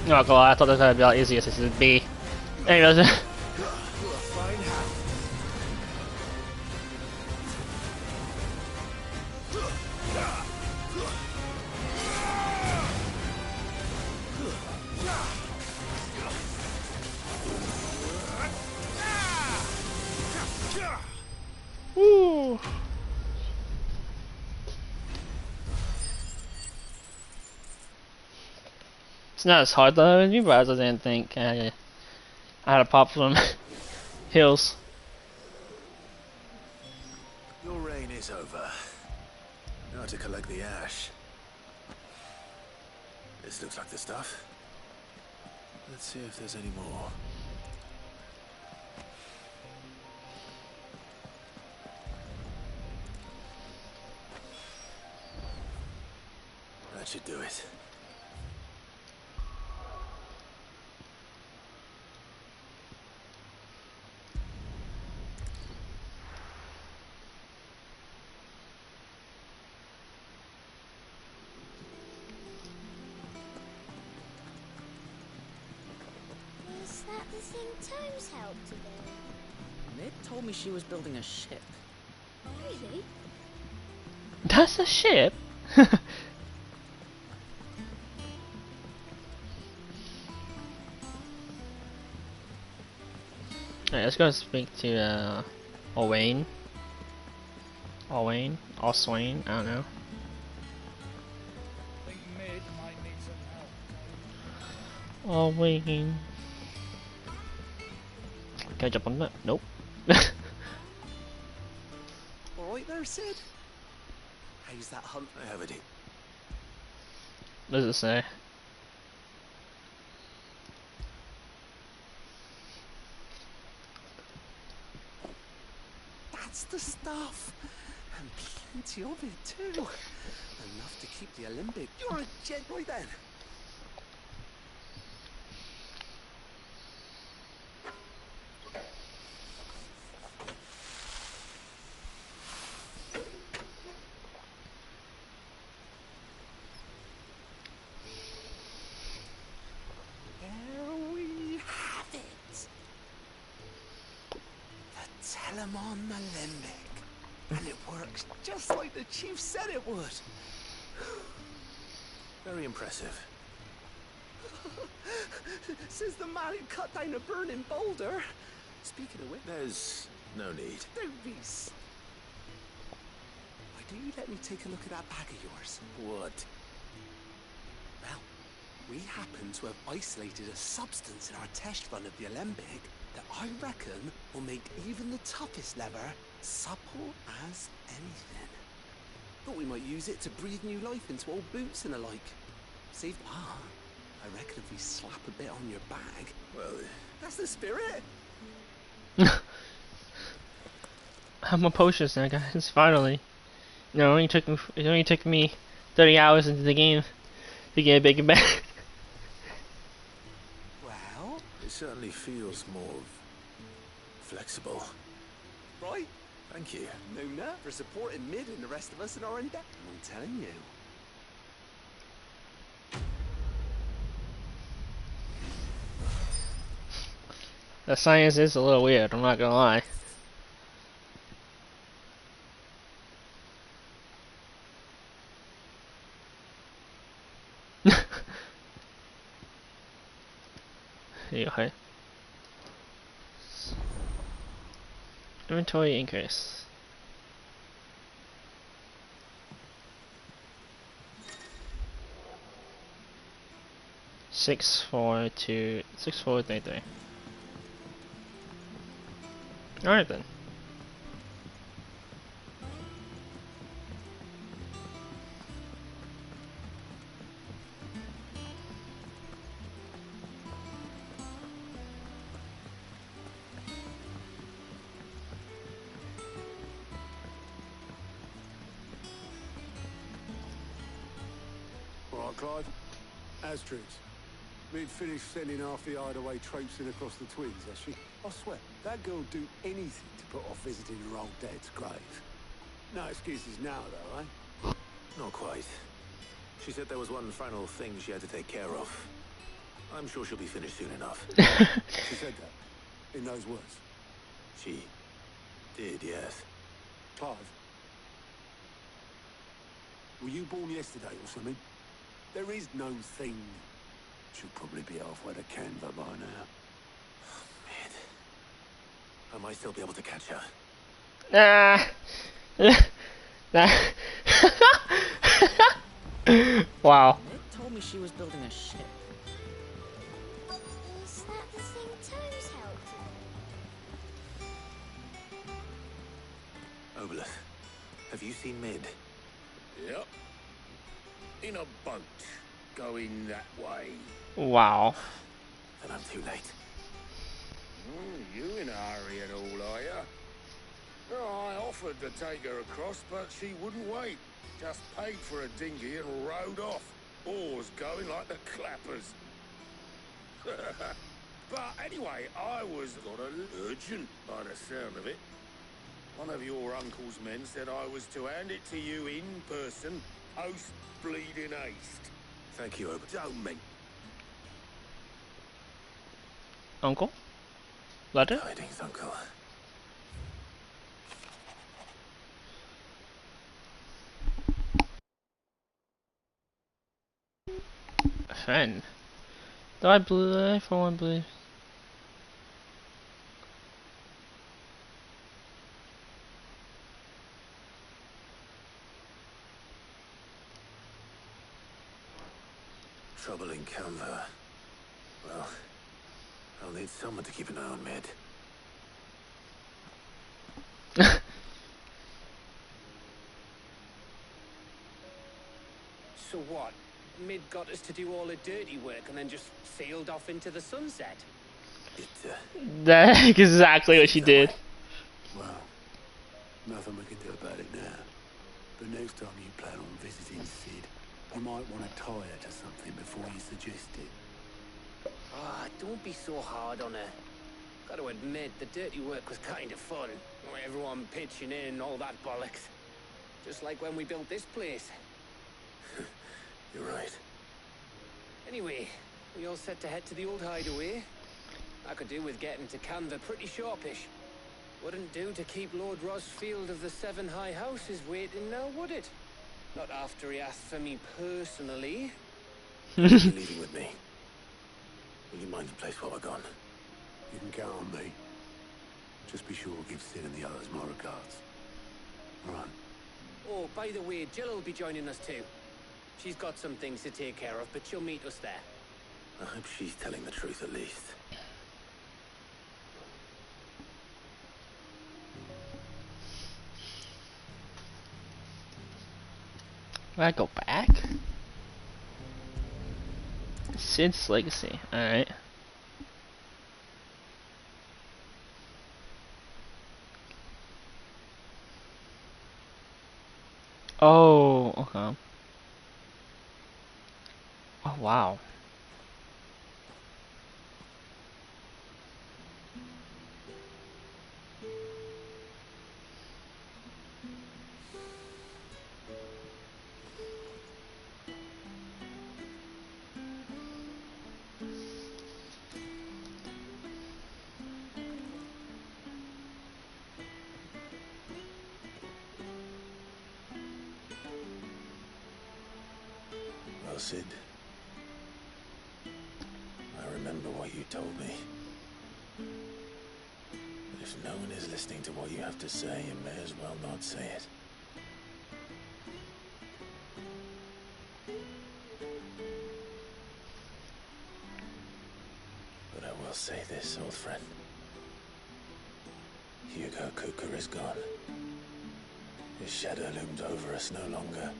not gonna lie, I thought this was gonna be a lot easier since it's B. Anyways. Woo. It's not as hard though as you, but I didn't think I had to pop from hills. Your reign is over. Now to collect the ash. This looks like the stuff. Let's see if there's any more. That should do it. Is that the thing Tomes helped to build? Mid told me she was building a ship. Really? That's a ship? Alright, let's go speak to Owain. Oswain, I don't know. I think Mid might need some help. Owain. Can I jump on that? Nope. Alright there, Sid? How's that hunt? I have it. What does it say? That's the stuff. And plenty of it too. Enough to keep the Olympic. You're a gent right then. There we have it. The Telemon Alembic. And it works just like the chief said it would. Very impressive. Says the man who cut down a burning boulder. Speaking of which, There's no need. don't be. Why don't you let me take a look at that bag of yours? What? Well, we happen to have isolated a substance in our test run of the Alembic that I reckon will make even the toughest leather supple as anything. Thought we might use it to breathe new life into old boots and the like. Save I reckon if we slap a bit on your bag, Well, that's the spirit. I have my potions now, guys. Finally. No, it only took me 30 hours into the game to get a big bag. Well, it certainly feels more flexible. right. Thank you. No, for supporting Mid and the rest of us in our endeavor. I'm telling you. The science is a little weird, I'm not gonna lie. Okay. Inventory increase. Six, 4, 2, 6, 4, 3, 3. Alright then. All right, Clive. Asterix. We'd finished sending half the hideaway traipsing across the Twins, has she? I swear, that girl'd do anything to put off visiting her old dad's grave. No excuses now, though, eh? Not quite. She said there was one final thing she had to take care of. I'm sure she'll be finished soon enough. She said that, in those words. She did, yes. Clive, were you born yesterday or something? There is no thing. She'll probably be halfway to Canva by now. Man, I might still be able to catch her. Wow. Meg told me she was building a ship. Is that the thing Toes helped with? Obolus, have you seen Mid? Yep. In a boat, going that way. Wow. Then I'm too late. You in a hurry and all, are ya? Oh, I offered to take her across, but she wouldn't wait. Just paid for a dinghy and rowed off. Oars going like the clappers. But anyway, I was got a urgent by the sound of it. One of your uncle's men said I was to hand it to you in person, post bleeding haste. Thank you, Obolus. Don't mean. Uncle? Letter? Tidings, Uncle. Friend. Do I believe? For one believe. Trouble in Canva. Well, I'll need someone to keep an eye on Mid. So what? Mid got us to do all the dirty work and then just sailed off into the sunset? That's exactly what she did. Well, nothing we can do about it now. But next time you plan on visiting Sid, you might want to tie her to something before you suggest it. Ah, don't be so hard on her. Gotta admit, the dirty work was kind of fun. Everyone pitching in and all that bollocks. Just like when we built this place. You're right. Anyway, we all set to head to the old hideaway. I could do with getting to Canva pretty sharpish. Wouldn't do to keep Lord Rosfield of the Seven High Houses waiting now, would it? Not after he asked for me personally. You're leaving with me. Will you mind the place while we're gone? You can count on me. Just be sure to give Sid and the others my regards. All right. Oh, by the way, Jill will be joining us too. She's got some things to take care of, but she'll meet us there. I hope she's telling the truth at least. Do I go back? Sid's legacy. Alright. Oh, okay. Oh, wow. Well, Sid, I remember what you told me. But if no one is listening to what you have to say, you may as well not say it. But I will say this, old friend. Hugo Cooker is gone. His shadow looms over us no longer.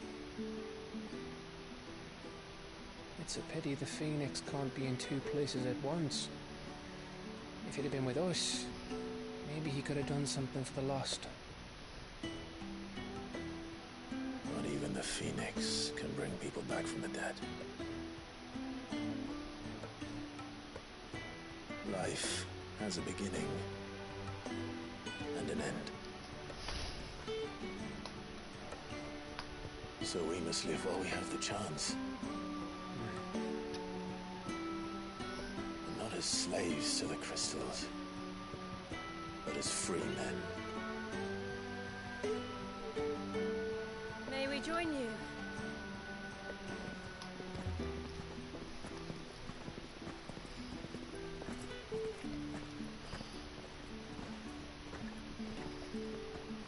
It's a pity the Phoenix can't be in two places at once. If he'd have been with us, maybe he could have done something for the lost. Not even the Phoenix can bring people back from the dead. Life has a beginning and an end. So we must live while we have the chance. as slaves to the crystals, but as free men. May we join you?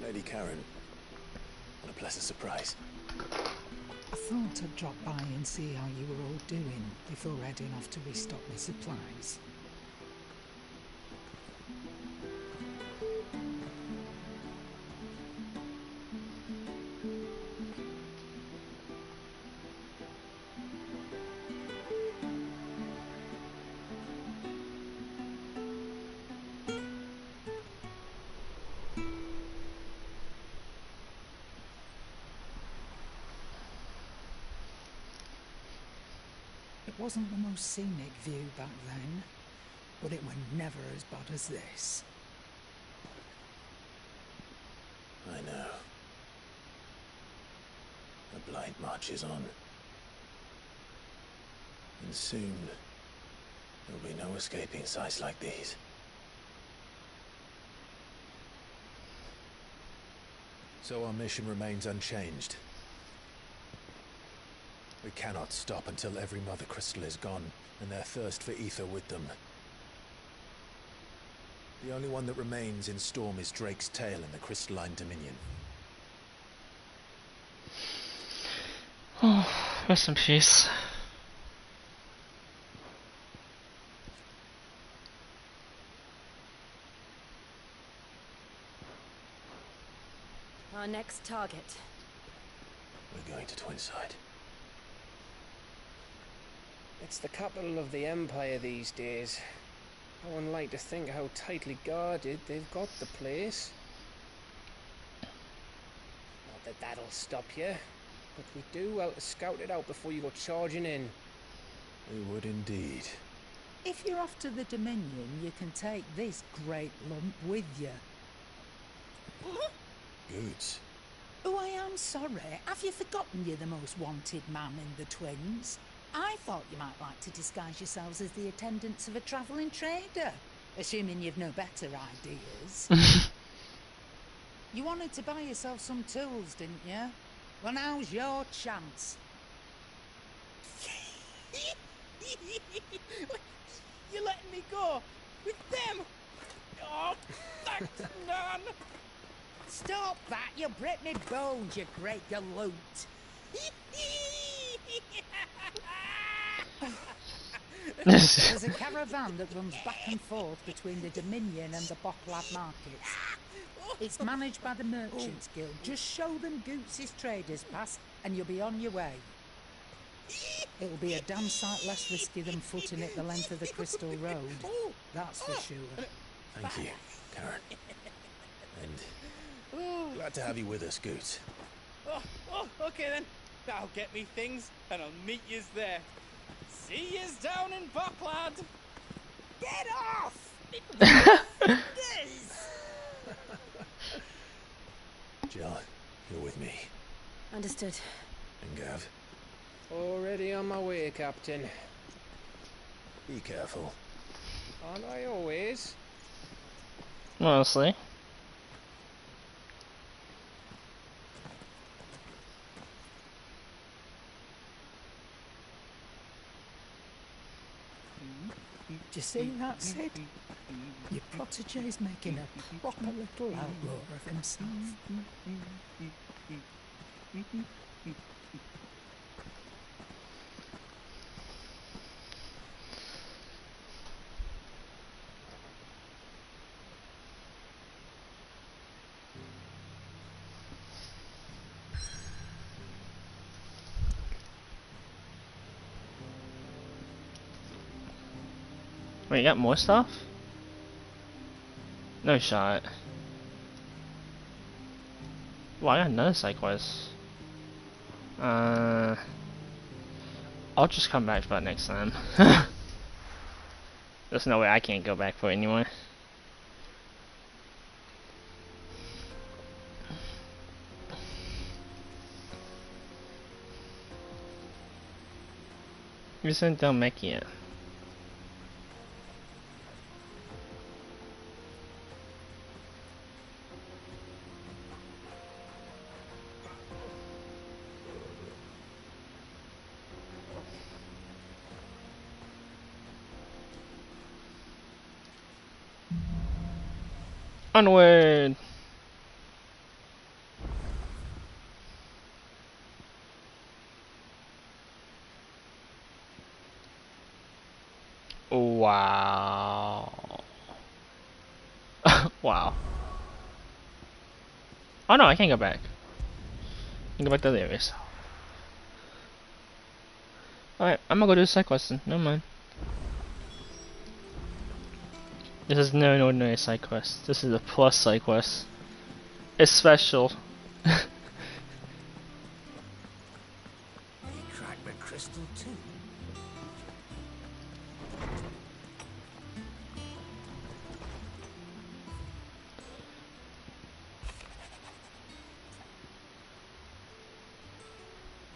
Lady Charon, what a pleasant surprise. I thought I'd drop by and see how you were all doing before heading off to restock my supplies. It wasn't the most scenic view back then, but it was never as bad as this. I know. The blight marches on. And soon, there'll be no escaping sights like these. So our mission remains unchanged. We cannot stop until every mother crystal is gone, and their thirst for ether with them. The only one that remains in Storm is Drake's tail in the crystalline dominion. Oh, rest in peace. Our next target. We're going to Twinside. It's the capital of the Empire these days. I wouldn't like to think how tightly guarded they've got the place. Not that that'll stop you, but we do well to scout it out before you go charging in. We would indeed. If you're off to the Dominion, you can take this great lump with you. Gaute. Oh, I am sorry. Have you forgotten you're the most wanted man in the Twins? I thought you might like to disguise yourselves as the attendants of a travelling trader, assuming you've no better ideas. You wanted to buy yourself some tools, didn't you? Well, now's your chance. You're letting me go with them? Oh, thanks, Nan. Stop that! You'll break me bones, you great galoot. There's a caravan that runs back and forth between the Dominion and the Bocklad markets. It's managed by the Merchants Guild. Just show them Gautes's traders pass and you'll be on your way. It'll be a damn sight less risky than footing it the length of the Crystal Road. That's for sure. Thank you, Charon. And glad to have you with us, Gaute. Oh, okay then. I'll get me things and I'll meet yous there. See yous down in Bocklad. Get off! Jill, you're with me. Understood. And Gav? Already on my way, Captain. Be careful. Aren't I always? Mostly. Do you see that, Sid? Your protege's making a proper little outlaw of himself. Wait, you got more stuff? No shot. Well, I got another Sidequest. I'll just come back for that next time. There's no way I can't go back for it anyway. You sent down Mech yet? Onward! Wow. Wow. Oh no, I can't go back. I can go back to the other areas. Alright, I'm gonna go do the side quest then. Never mind. This is no an ordinary side quest. This is a plus side quest. It's special. They cracked the crystal too.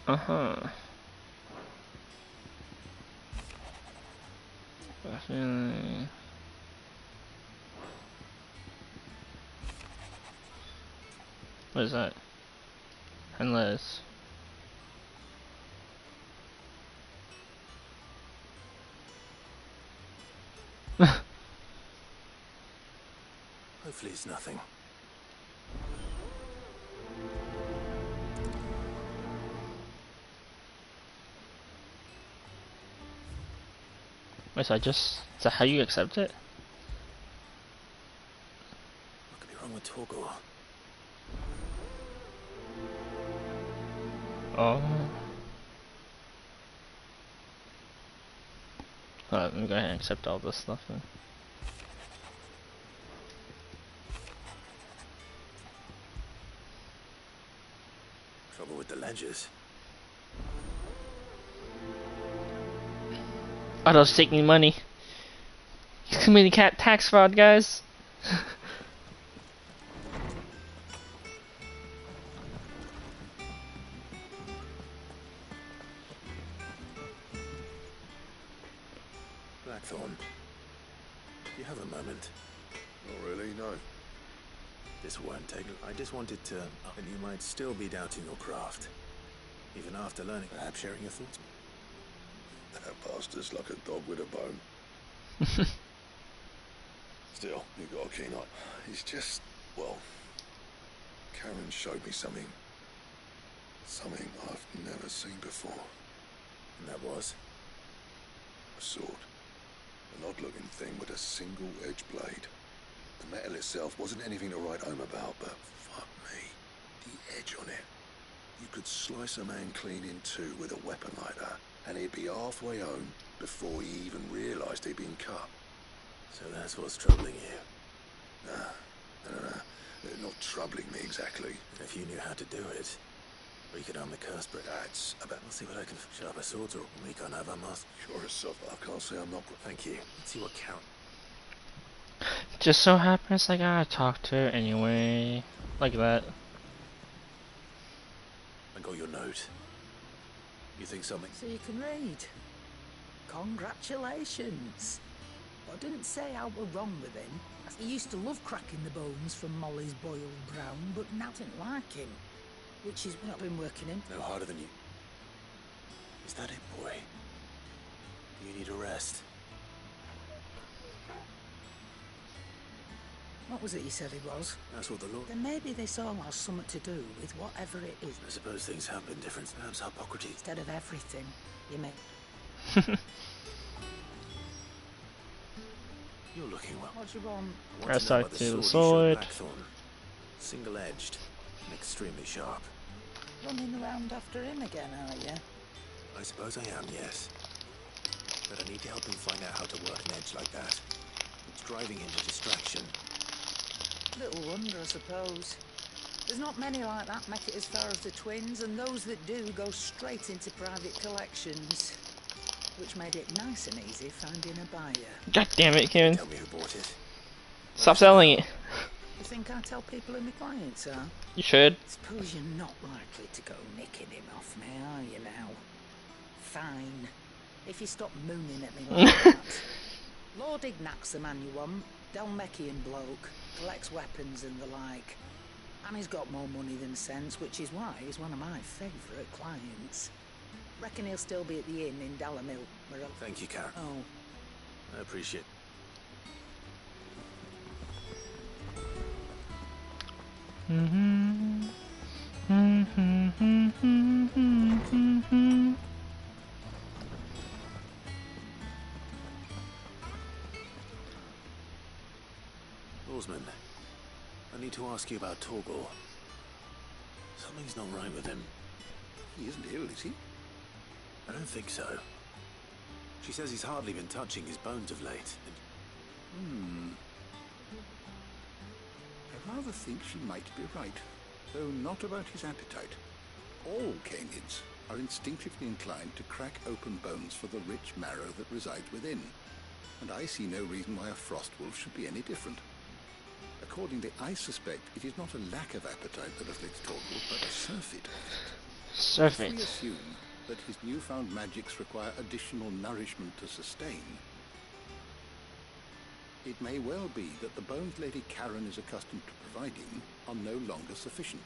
Uh-huh. Definitely. What is that? Unless. Hopefully it's nothing. Wait, so is that how you accept it? What could be wrong with Torgor? Oh. Alright, let me go ahead and accept all this stuff then. Trouble with the ledgers. Otto's taking money. He's committing tax fraud, guys. Blackthorn, do you have a moment? Not really, no. This won't take. I just wanted to. And you might still be doubting your craft, even after learning. Perhaps sharing your thoughts. That bastard's like a dog with a bone. Still, you got a keen eye. He's just, well, Charon showed me something Something I've never seen before. And that was? A sword. An odd-looking thing with a single-edged blade. The metal itself wasn't anything to write home about, but fuck me, the edge on it. You could slice a man clean in two with a weapon like that, and he'd be halfway home before he even realised he'd been cut. So that's what's troubling you? Nah. Not troubling me exactly. And if you knew how to do it, we could arm the curse, but that's about. We'll see what I can. Sharper swords, or we can't have our mask. Sure as stuff. I can't say I'm not. Thank you. Let's see what Charon. Just so happens I gotta talk to her anyway. Like that. I got your note. You think something? So you can read. Congratulations. I didn't say I were wrong with him. He used to love cracking the bones from Molly's boiled brown, but now didn't like him. Which is what I've been working in. No harder than you. Is that it, boy? You need a rest. What was it you said he was? That's what the Lord... Then maybe this all has something to do with whatever it is. I suppose things have been different. Perhaps Hippocrates. Instead of everything, you mean? You're looking well. What do you want? I start to the sword. Single-edged and extremely sharp. Running around after him again, are you? I suppose I am, yes. But I need to help him find out how to work an edge like that. It's driving him to distraction. Little wonder, I suppose. There's not many like that make it as far as the twins, and those that do go straight into private collections. Which made it nice and easy finding a buyer. God damn it, Kieran. Tell me who bought it. Stop selling it. You think I tell people who my clients are? You should. Suppose you're not likely to go nicking him off me, are you now? Fine. If you stop mooning at me like that. Lord Ignac's the man you want. Dalmekian bloke. Collects weapons and the like. And he's got more money than sense, which is why he's one of my favourite clients. Reckon he'll still be at the inn in Dalamil. Thank you, Charon. Oh. I appreciate Oarsman, I need to ask you about Torgal. Something's not right with him. He isn't ill, is he? I don't think so. She says he's hardly been touching his bones of late. I rather think she might be right, though not about his appetite. All canids are instinctively inclined to crack open bones for the rich marrow that resides within, and I see no reason why a frost wolf should be any different. Accordingly, I suspect it is not a lack of appetite that afflicts Torgal, but a surfeit. Surfeit. If we assume that his newfound magics require additional nourishment to sustain, it may well be that the bones Lady Charon is accustomed to providing are no longer sufficient.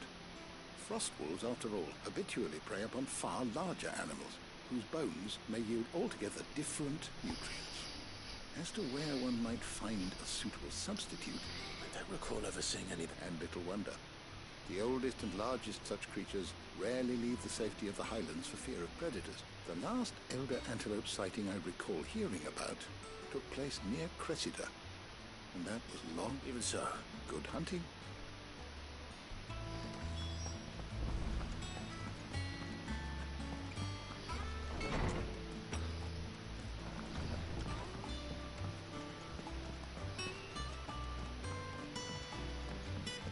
Frost wolves, after all, habitually prey upon far larger animals, whose bones may yield altogether different nutrients. As to where one might find a suitable substitute, I don't recall ever seeing anything. And little wonder. The oldest and largest such creatures rarely leave the safety of the highlands for fear of predators. The last elder antelope sighting I recall hearing about took place near Cressida, and that was long. Even so, good hunting.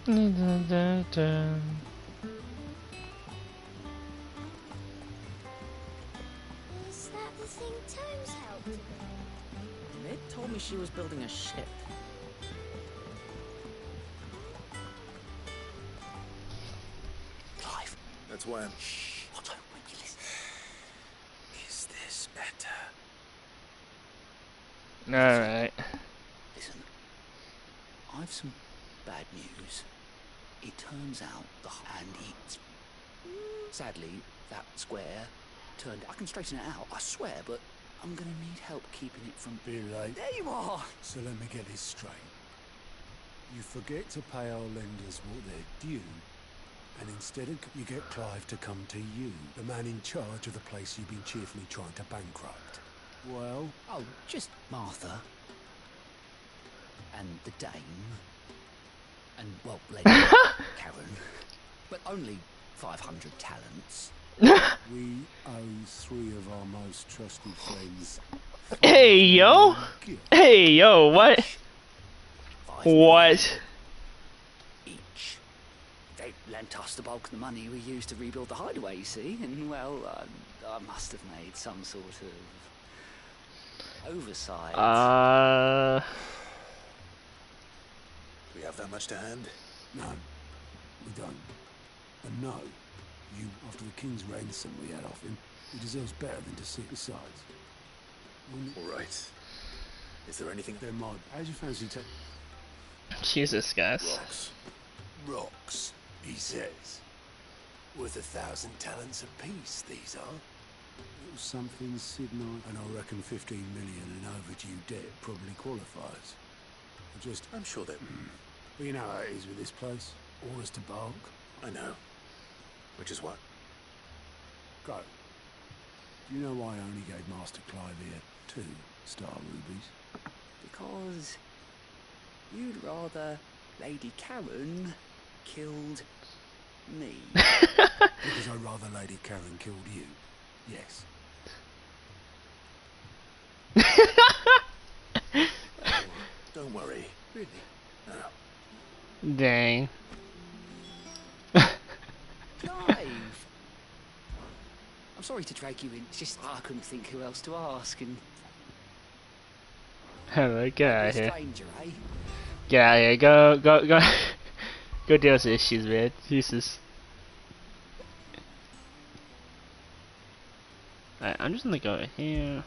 Is that the thing Tomes helped with? Mid told me she was building a ship. Clive, that's why I'm... Shh, Otto, when you listen. Is this better? Alright. Listen, I've some bad news. It turns out and it's... Sadly, that square turned... I can straighten it out, I swear, but I'm gonna need help keeping it from... Be late. There you are! So let me get this straight. You forget to pay our lenders what they're due, and instead you get Clive to come to you, the man in charge of the place you've been cheerfully trying to bankrupt. Well? Oh, just Martha. And the Dame. And, well, Lady Charon. But only 500 talents. We owe 3 of our most trusted friends. Hey yo! Hey yo, what? What? Each. They lent us the bulk of the money we used to rebuild the hideaway, you see, and, well, I must have made some sort of oversight. Do we have that much to hand? No, we don't. And no, you, after the king's ransom we had off him, he deserves better than to sit besides. All right. Is there anything... There might. How'd you fancy Jesus, guys. Rocks. Rocks, he says. Worth 1,000 talents apiece, these are. Little something, Sidney, and I reckon 15 million in overdue debt probably qualifies. I'm sure that... But you know how it is with this place. Orders to bulk. I know. Which is what? Go. Do you know why I only gave Master Clive here 2 star rubies? Because you'd rather Lady Charon killed me. Because I'd rather Lady Charon killed you. Yes. Don't worry. Really? No. Dang. Clive! I'm sorry to drag you in. It's just I couldn't think who else to ask, and... Alright, get out of here. Stranger, eh? Get out of here. Go. Go deal with the issues, man. Jesus. Alright, I'm just gonna go here.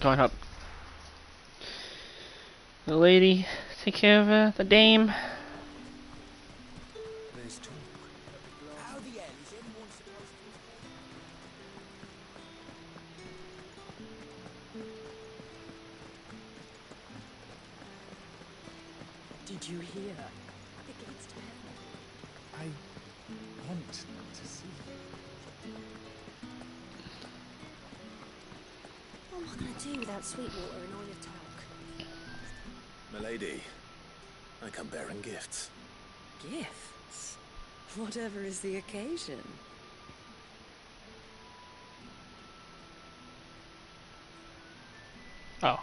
Go and help the lady take care of the dame. There's talk. How the hell is anyone supposed to... Did you hear? The gates to heaven. I want to see. What am I going to do without Sweetwater and all your talk? Milady, I come bearing gifts. Gifts? Whatever is the occasion. Oh.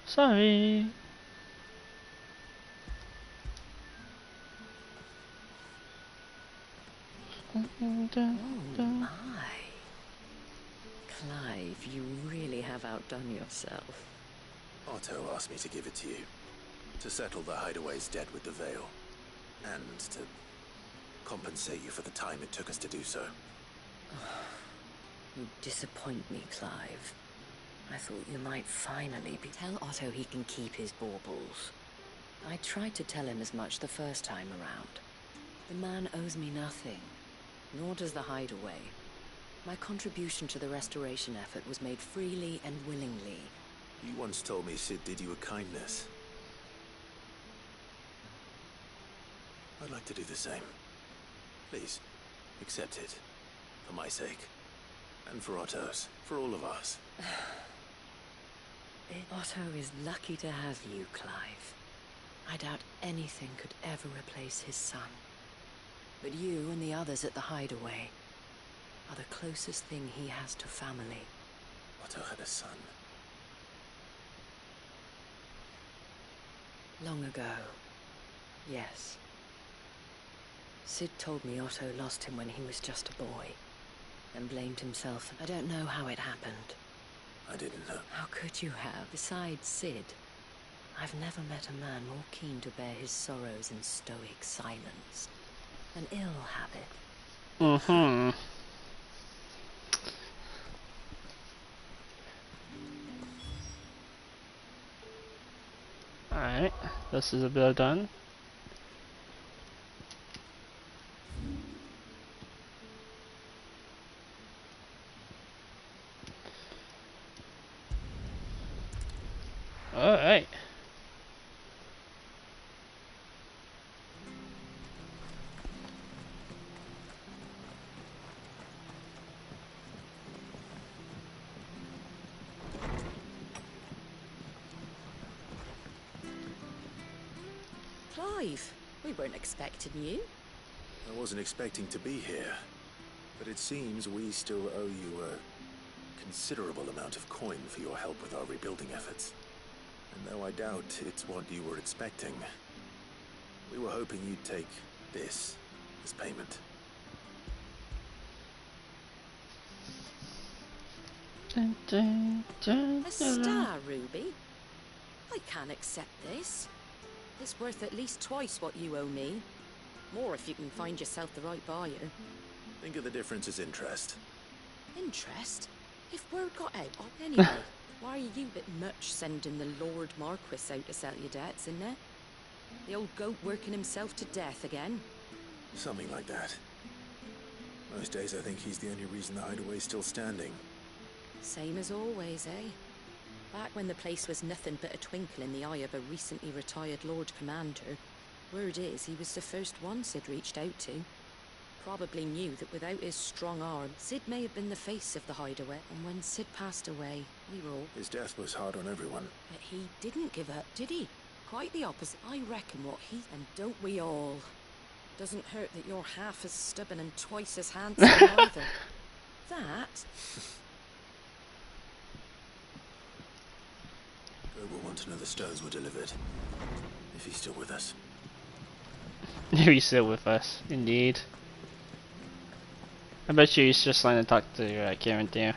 Sorry. Oh my. Clive, you really have outdone yourself. Otto asked me to give it to you. To settle the Hideaway's debt with the Veil. And to compensate you for the time it took us to do so. You disappoint me, Clive. I thought you might finally be... Tell Otto he can keep his baubles. I tried to tell him as much the first time around. The man owes me nothing, nor does the Hideaway. My contribution to the restoration effort was made freely and willingly. You once told me Sid did you a kindness. I'd like to do the same. Please, accept it. For my sake. And for Otto's. For all of us. Otto is lucky to have you, Clive. I doubt anything could ever replace his son. But you and the others at the Hideaway are the closest thing he has to family. Otto had a son. Long ago, yes. Sid told me Otto lost him when he was just a boy, and blamed himself. I don't know how it happened. I didn't know. How could you have? Besides Sid, I've never met a man more keen to bear his sorrows in stoic silence. An ill habit. Mm-hmm. Alright, this is a bit done. Alright. Clive, we weren't expecting you. I wasn't expecting to be here. But it seems we still owe you a considerable amount of coin for your help with our rebuilding efforts. And though I doubt it's what you were expecting, we were hoping you'd take this as payment. A star, Ruby? I can't accept this. It's worth at least twice what you owe me. More if you can find yourself the right buyer. Think of the difference as interest. Interest? If word got out, anyway, why are you a bit much sending the Lord Marquis out to settle your debts, isn't it? The old goat working himself to death again? Something like that. Most days I think he's the only reason the Hideaway's still standing. Same as always, eh? Back when the place was nothing but a twinkle in the eye of a recently retired Lord Commander, word is he was the first one Sid reached out to. Probably knew that without his strong arm, Sid may have been the face of the Hideaway. And when Sid passed away, we were all... His death was hard on everyone. But he didn't give up, did he? Quite the opposite. I reckon what he... And don't we all? Doesn't hurt that you're half as stubborn and twice as handsome either. That... Go will want to know the stones were delivered. If he's still with us. If he's still with us, indeed. I bet you he's just trying to talk to Charon there.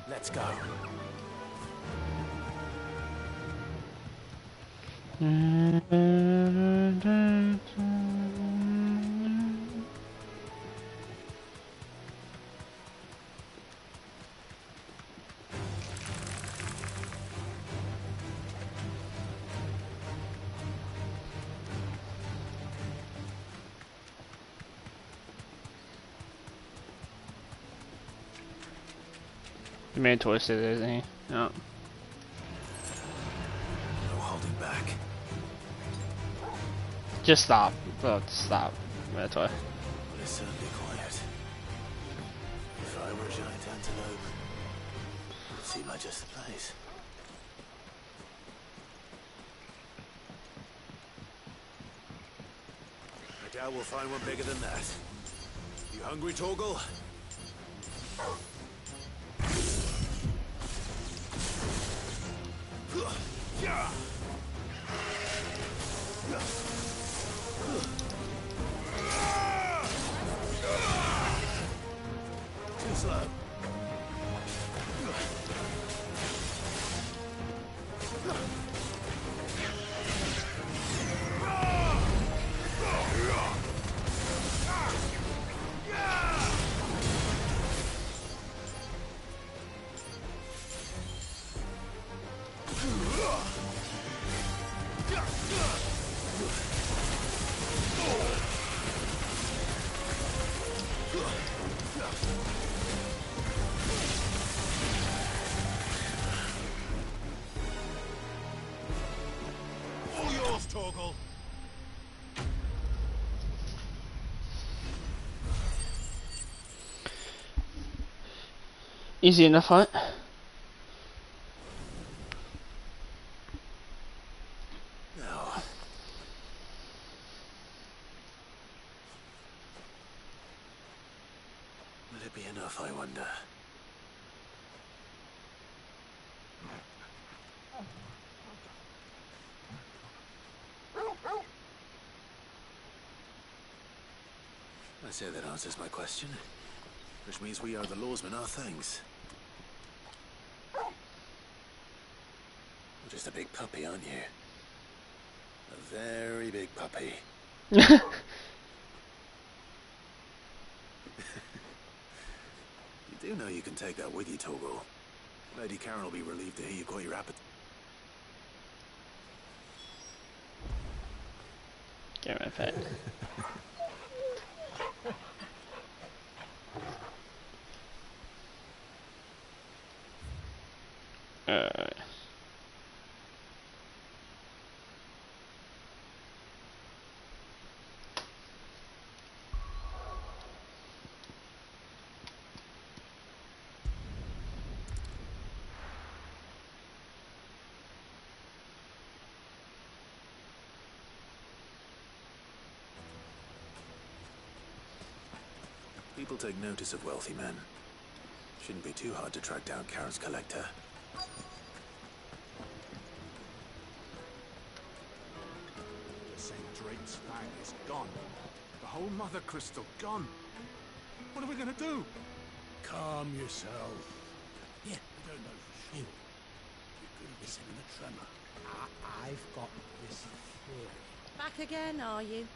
Let's go. The man twisted, isn't he? Yeah. No holding back. Just stop. Oh, stop. That's why. Well, it's certainly quiet. If I were a giant antelope, it seemed like just the place. I doubt we'll find one bigger than that. You hungry, Torgal? Yeah. Too slow. All yours, Torgal. Easy enough, right? No. Will it be enough, I wonder? I say that answers my question. Which means we are the lawsmen, are thanks. You're just a big puppy, aren't you? A very big puppy. You do know you can take that with you, Torgal. Lady Charon will be relieved to hear you got your appetite. Get my pet. People take notice of wealthy men. Shouldn't be too hard to track down Charon's collector. The St. Drake's fang is gone. The whole mother crystal gone. What are we gonna do? Calm yourself. Yeah, we don't know for sure. You could have been in a tremor. I've got this theory. Back again, are you?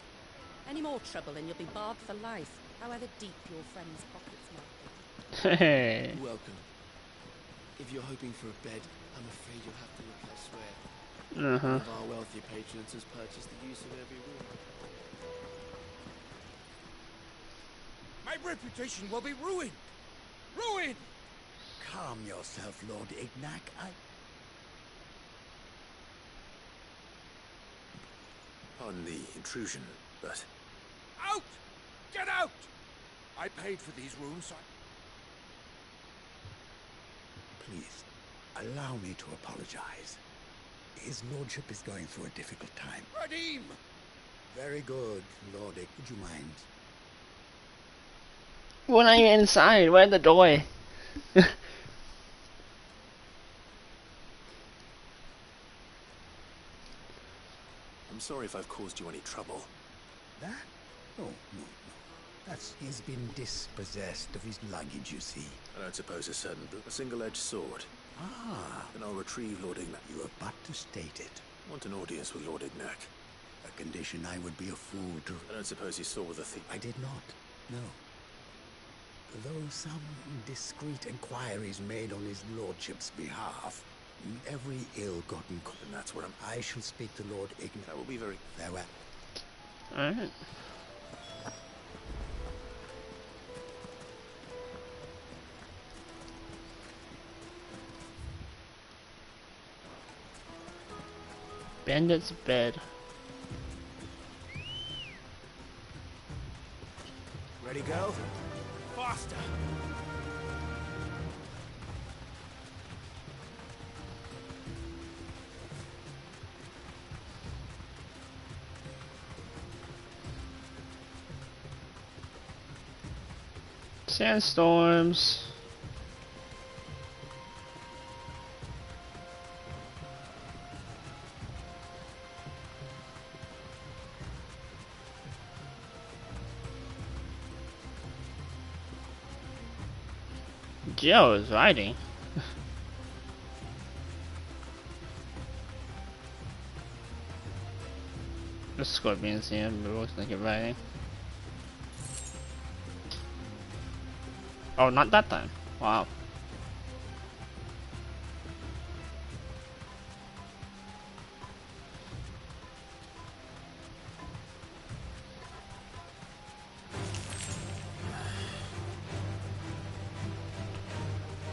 Any more trouble and you'll be barred for life, however deep your friend's pockets might be. Hey. Welcome. If you're hoping for a bed, I'm afraid you'll have to look elsewhere. Uh-huh. One of our wealthier patrons has purchased the use of every room. My reputation will be ruined! Ruined! Calm yourself, Lord Ignac. Pardon the intrusion, but... Out! Get out! I paid for these rooms, Please, allow me to apologize. His lordship is going through a difficult time. Redeem! Very good, Lord Ignac. Would you mind? When are you inside? Where's the door? I'm sorry if I've caused you any trouble. That? Oh, no. He's been dispossessed of his luggage, you see. I don't suppose a single-edged sword. Ah. Then I'll retrieve Lord Ignac. You are but to state it. Want an audience with Lord Ignac. A condition I would be a fool to... I don't suppose you saw the thief. I did not, no. Though some discreet inquiries made on his lordship's behalf, every ill-gotten... And that's what I shall speak to Lord Ignac. That will be very... Farewell. Alright. Bandit's bed. Ready, go? Faster! Sandstorms. Joe is riding. The scorpions here, but it looks like it's riding. Oh, not that time. Wow.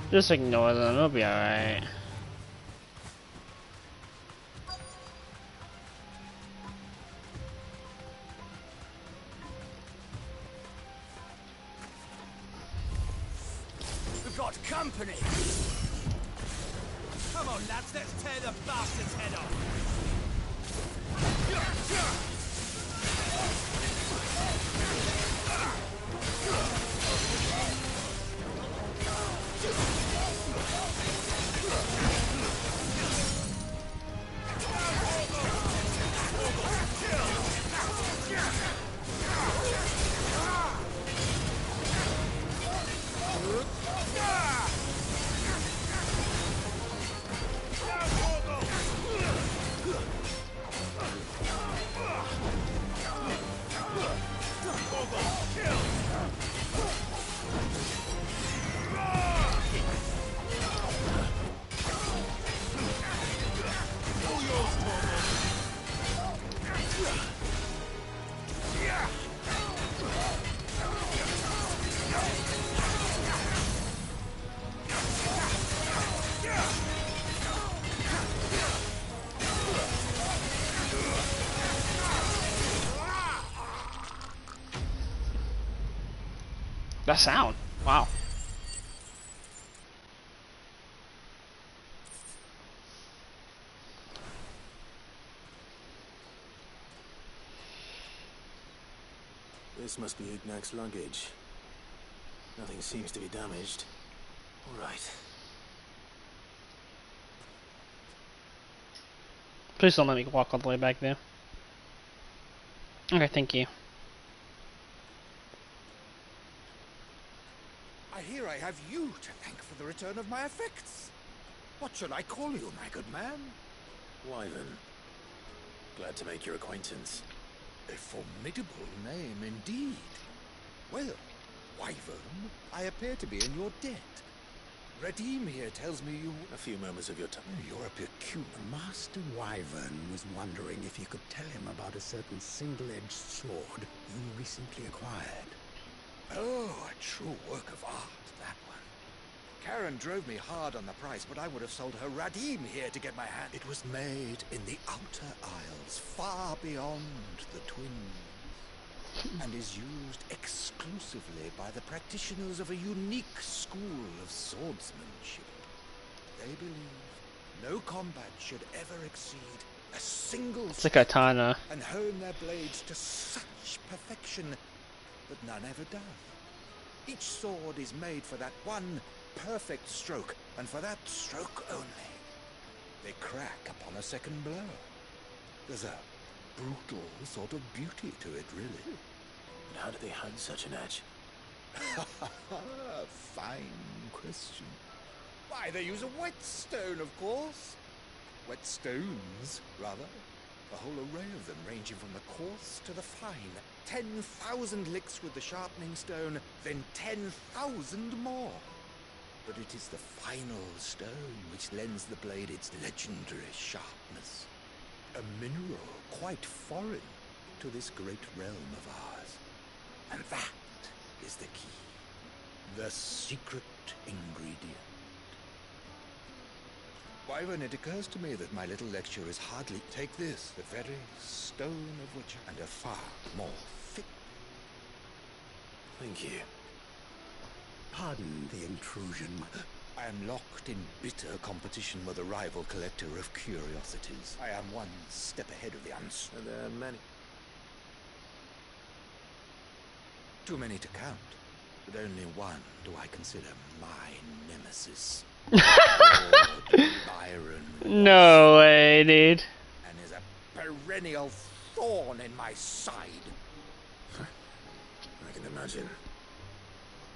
Just ignore them, it'll be alright. We've got company! Come on, lads, let's tear the bastard's head off! That sound. Wow. This must be Ignac's luggage. Nothing seems to be damaged. All right. Please don't let me walk all the way back there. Okay, thank you. I hear I have you to thank for the return of my effects. What shall I call you, my good man? Wyvern. Glad to make your acquaintance. A formidable name indeed. Well, Wyvern, I appear to be in your debt. Radim here tells me you... A few moments of your time. You're a peculiar... Master Wyvern was wondering if you could tell him about a certain single-edged sword you recently acquired. Oh, a true work of art, that one. Charon drove me hard on the price, but I would have sold her Radim here to get my hand. It was made in the Outer Isles, far beyond the Twins, and is used exclusively by the practitioners of a unique school of swordsmanship. They believe no combat should ever exceed a single It's a katana. and hone their blades to such perfection that none ever does. Each sword is made for that one perfect stroke, and for that stroke only. They crack upon a second blow. There's a brutal sort of beauty to it, really. And how do they hide such an edge? Fine question. Why, they use a whetstone, of course. Whetstones, rather. A whole array of them, ranging from the coarse to the fine. 10,000 licks with the sharpening stone, then 10,000 more. But it is the final stone which lends the blade its legendary sharpness. A mineral quite foreign to this great realm of ours. And that is the key. The secret ingredient. Wyvern, it occurs to me that my little lecture is hardly... Take this, the very stone of which... and a far more fit... Thank you. Pardon the intrusion. I am locked in bitter competition with a rival collector of curiosities. I am one step ahead of the uns... And there are many... Too many to count, but only one do I consider my nemesis. Lord Byron. No way, dude. And is a perennial thorn in my side. I can imagine.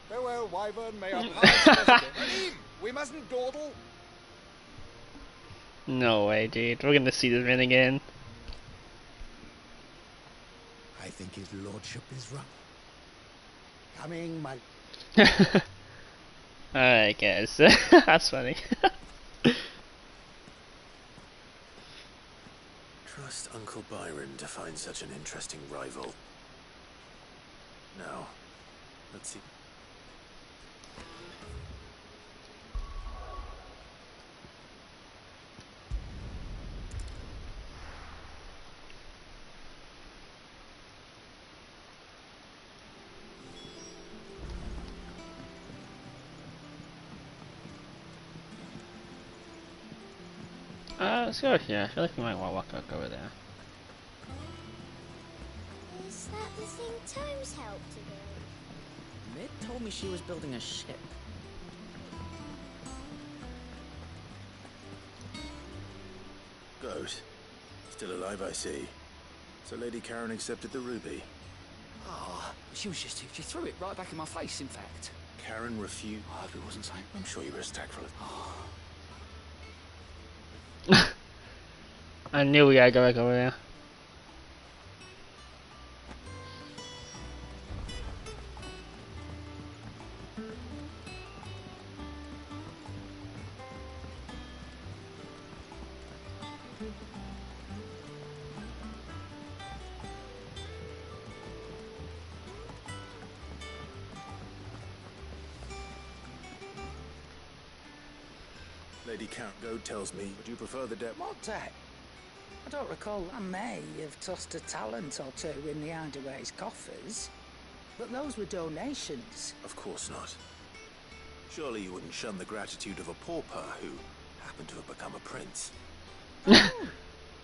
Farewell, Wyvern, may our paths cross again. Redeem! We mustn't dawdle. No way, dude. We're gonna see this man again. I think his lordship is right. Coming, my... I guess. That's funny. Trust Uncle Byron to find such an interesting rival. Now, let's see. Let's go here. I feel like we might want to walk back over there. Is that the thing Tomes helped to build? Mid told me she was building a ship. Gaute. Still alive, I see. So Lady Charon accepted the ruby. Ah, she was just... She threw it right back in my face, in fact. Charon refused... I hope it wasn't saying... I'm sure you were as tactful as... I knew we gotta go back over there. Lady Count Gaute tells me, would you prefer the depth? What debt? I don't recall. I may have tossed a talent or two in the Hideaway's coffers, but those were donations. Of course not. Surely you wouldn't shun the gratitude of a pauper who happened to have become a prince. Oh,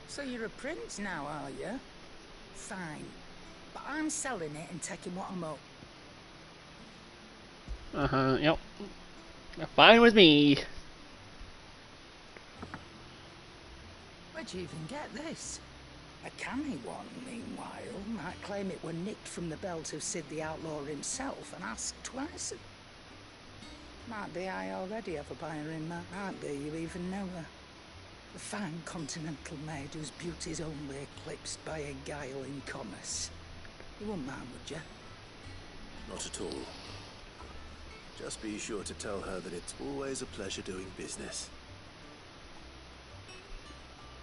so you're a prince now, are you? Fine. But I'm selling it and taking what I'm up. Yep. Fine with me. Where'd you even get this? A canny one, meanwhile, might claim it were nicked from the belt of Sid the Outlaw himself and ask twice. Might be I already have a buyer in that. Might be you even know her. A fine continental maid whose beauty's only eclipsed by a guile in commerce. You wouldn't mind, would you? Not at all. Just be sure to tell her that it's always a pleasure doing business.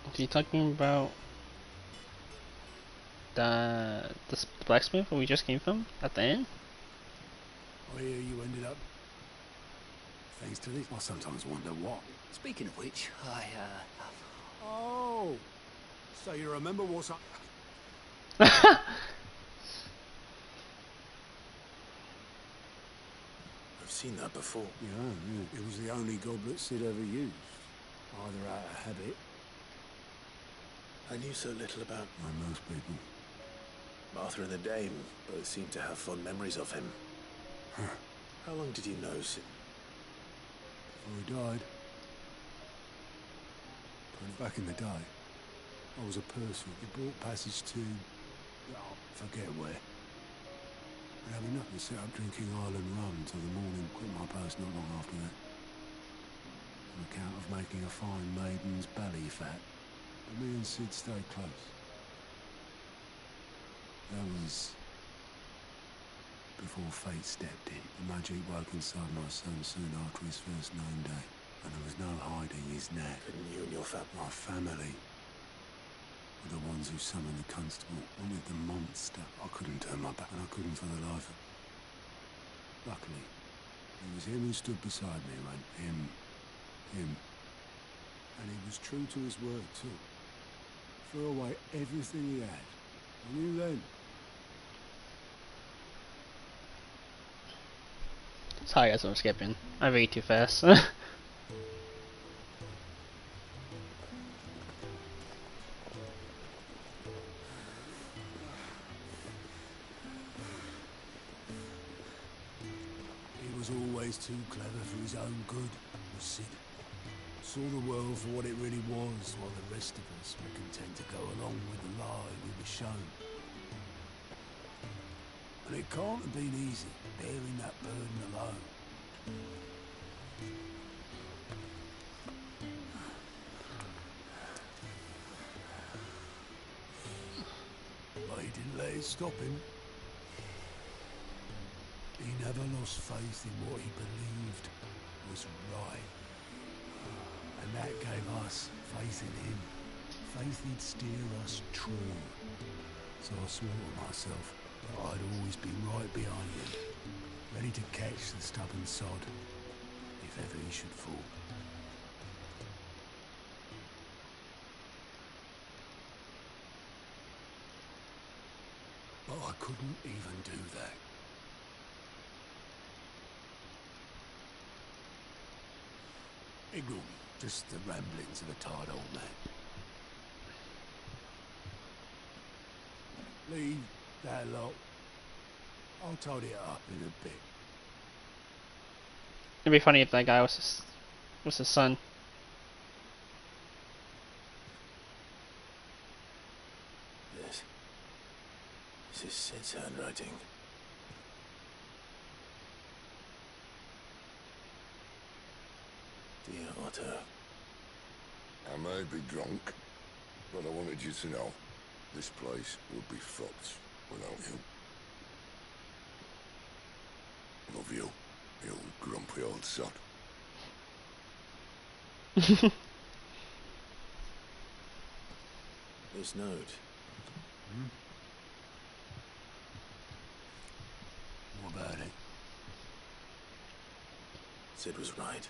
Are you talking about the blacksmith where we just came from at the end? I hear you ended up thanks to this. I sometimes wonder what. Speaking of which, Oh, so you remember what's up? I've seen that before. Yeah. It was the only goblet Sid ever used. Either out of habit. I knew so little about... Like most people. Martha and the Dame both seem to have fond memories of him. Huh. How long did you know Sid? Before he died. Back in the day, I was a purser. He brought passage to... I forget where. We had enough to set up drinking Island rum till the morning. Quit my post not long after that. On account of making a fine maiden's belly fat. But me and Sid stayed close. That was before fate stepped in. The magic woke inside my son soon after his first known day. And there was no hiding his knack. Couldn't you and your family? My family were the ones who summoned the constable. And with the monster, I couldn't turn my back, and I couldn't for the life of... Luckily, it was him who stood beside me when him And he was true to his word, too. Threw away everything he had. I knew then. Sorry guys, I'm skipping. I read too fast. He was always too clever for his own good, was Sid. Saw the world for what it really was, while the rest of us were content to go along with the lie we were shown. And it can't have been easy, bearing that burden alone. But he didn't let it stop him. He never lost faith in what he believed was right. And that gave us faith in him. Faith he'd steer us true. So I swore to myself that I'd always be right behind him, ready to catch the stubborn sod, if ever he should fall. But I couldn't even do that. Ignore me, just the ramblings of a tired old man. Leave that lot. I'll tidy it up in a bit. It'd be funny if that guy was his son. This is Sid's handwriting. Dear Otto. I may be drunk, but I wanted you to know this place would be fucked without you. Love you, you grumpy old sod. This note. What about it? Sid was right.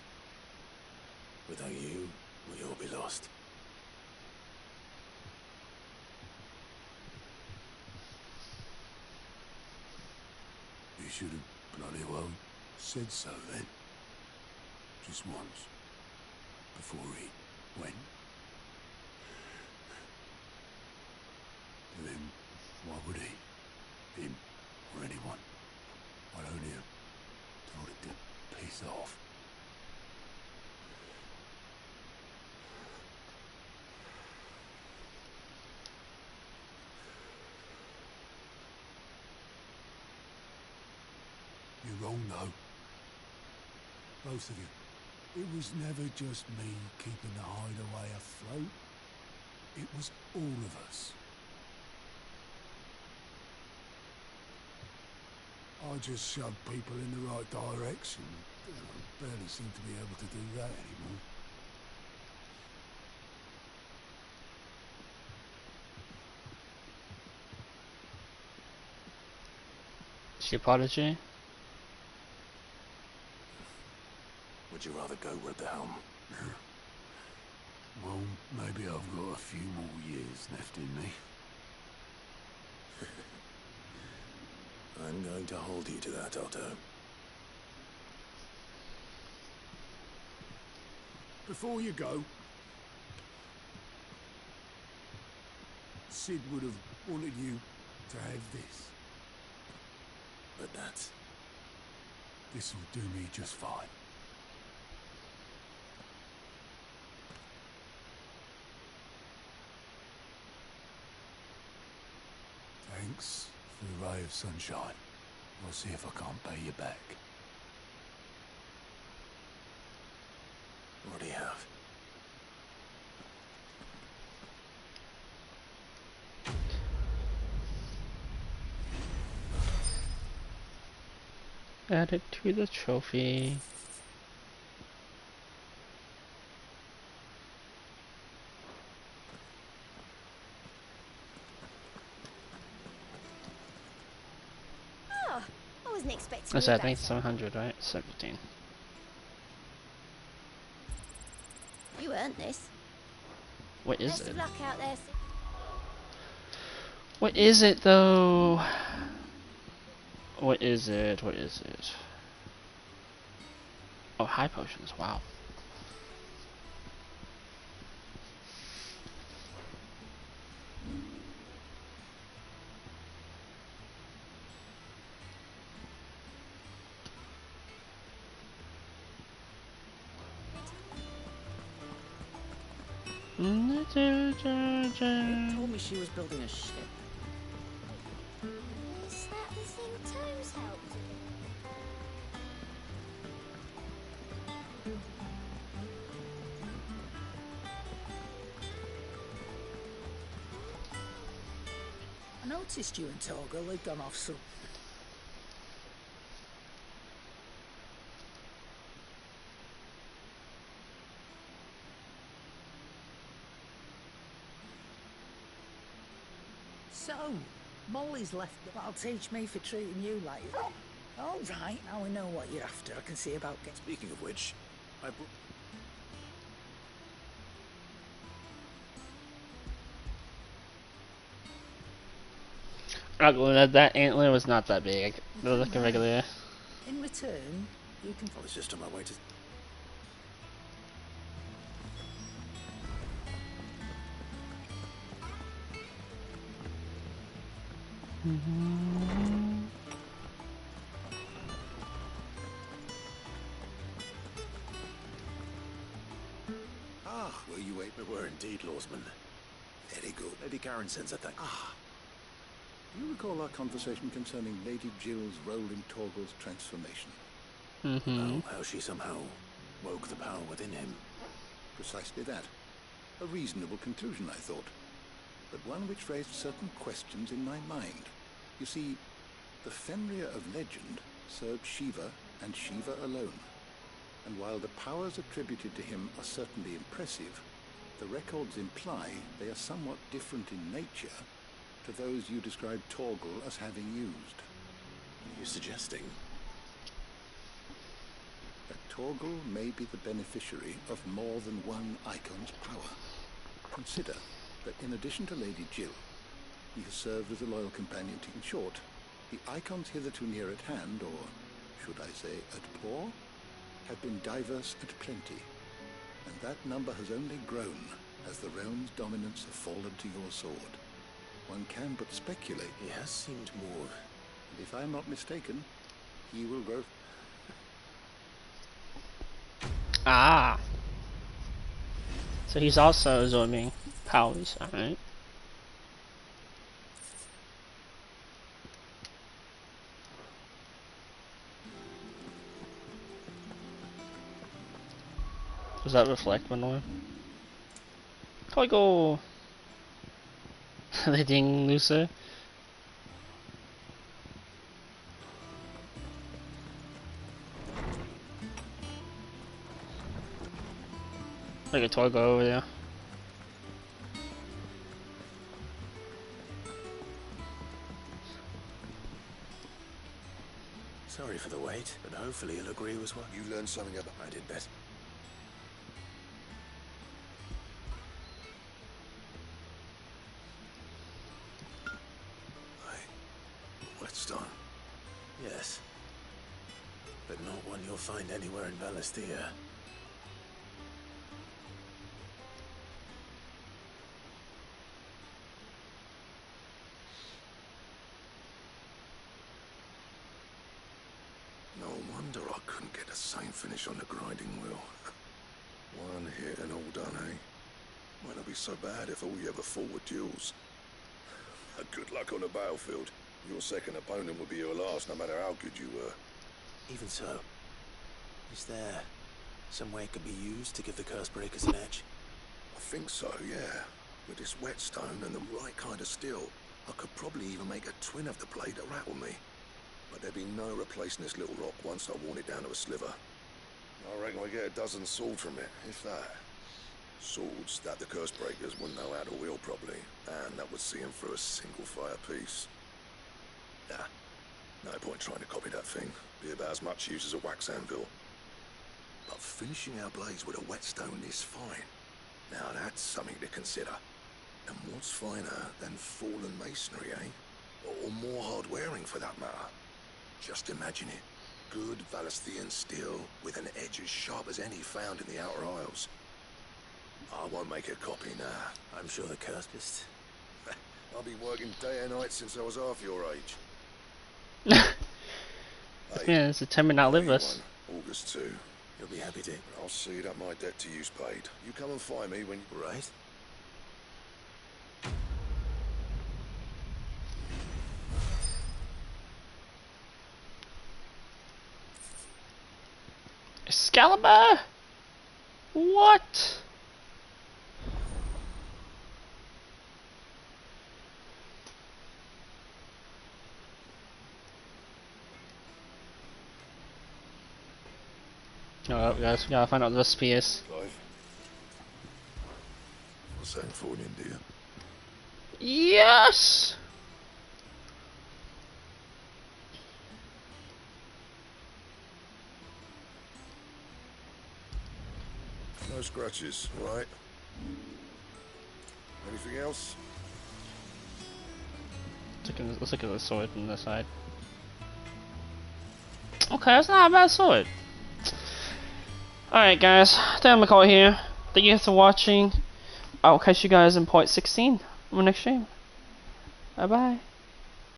Without you, we'd all be lost. You should have bloody well said so then. Just once. Before he went. And then, why would he? Him or anyone? I'd only have told him to piss off. You're wrong, though. Both of you. It was never just me keeping the hideaway afloat. It was all of us. I just shoved people in the right direction. I barely seem to be able to do that anymore. Is she a prodigy? Would you rather go with the helm? Well, maybe I've got a few more years left in me. I'm going to hold you to that, Otto. Before you go, Sid would have wanted you to have this. But this'll do me just fine. Thanks for the ray of sunshine. I'll see if I can't pay you back. What do you have? Add it to the trophy. Oh, I wasn't expecting That's you I think guys. 700, right? 17. You earned this. What is Best it? of luck out there, Sid. What is it though? What is it? What is it? Oh, high potions. Wow. It told me she was building a ship. Is that the thing Tomes helped do? I noticed you and Torgal had gone off some. So, Molly's left. That'll teach me for treating you like. All right, now we know what you're after. I can see about getting. Speaking of which, I brought. That antler was not that big. It was like a regular. In return, you can. I was just on my way to. Ah, were you wait? We were indeed, Lawsman. Very good. Lady Charon sends her thanks. Do you recall our conversation concerning Lady Jill's role in Torgal's transformation? How she somehow woke the power within him. Precisely that. A reasonable conclusion, I thought, but one which raised certain questions in my mind. You see, the Fenrir of legend served Shiva and Shiva alone, and while the powers attributed to him are certainly impressive, the records imply they are somewhat different in nature to those you described Torgal as having used. Are you suggesting? That Torgal may be the beneficiary of more than one icon's power. Consider that in addition to Lady Jill, he has served as a loyal companion to. In short, the icons hitherto near at hand, or should I say at paw, have been diverse and plenty, and that number has only grown as the realm's dominance have fallen to your sword. One can but speculate. He has seemed more. And if I'm not mistaken, he will grow. Ah. So he's also absorbing powers, alright. Does that reflect, by the way? Toigo! Leading Lucer. Like a Toigo over there. Sorry for the wait, but hopefully you'll agree with what... You learned something about... I did bet. Whetstone. Yes. But not one you'll find anywhere in Valisthea. No wonder I couldn't get the same finish on the grinding wheel. One hit and all done, eh? Might not be so bad if all you ever fought were duels. Good luck on the battlefield. Your second opponent would be your last, no matter how good you were. Even so, is there some way it could be used to give the curse breakers an edge? I think so, yeah. With this whetstone and the right kind of steel, I could probably even make a twin of the blade that rattled me. But there'd be no replacing this little rock once I worn it down to a sliver. I reckon we get a dozen swords from it, if that. Swords that the curse breakers wouldn't know how to wield properly, and that would see them through a single fire piece. Nah, no point trying to copy that thing. Be about as much use as a wax anvil. But finishing our blades with a whetstone is fine. Now that's something to consider. And what's finer than fallen masonry, eh? Or more hard-wearing for that matter. Just imagine it. Good Valesthian steel with an edge as sharp as any found in the Outer Isles. I won't make a copy now. I'm sure the cuspist. I've been working day and night since I was half your age. Yeah, it's determined to outlive us. August 2. You'll be happy to. I'll see that my debt to you's paid. You come and find me when you... Right? Excalibur? What? Alright guys, we gotta find out what the recipe is. Clive. What's that for in India? Yes! No scratches, right? Anything else? Let's look at the sword on the side. Okay, that's not a bad sword. Alright guys, Dan McCall here. Thank you for watching. I'll catch you guys in point 16 on the next stream. Bye bye.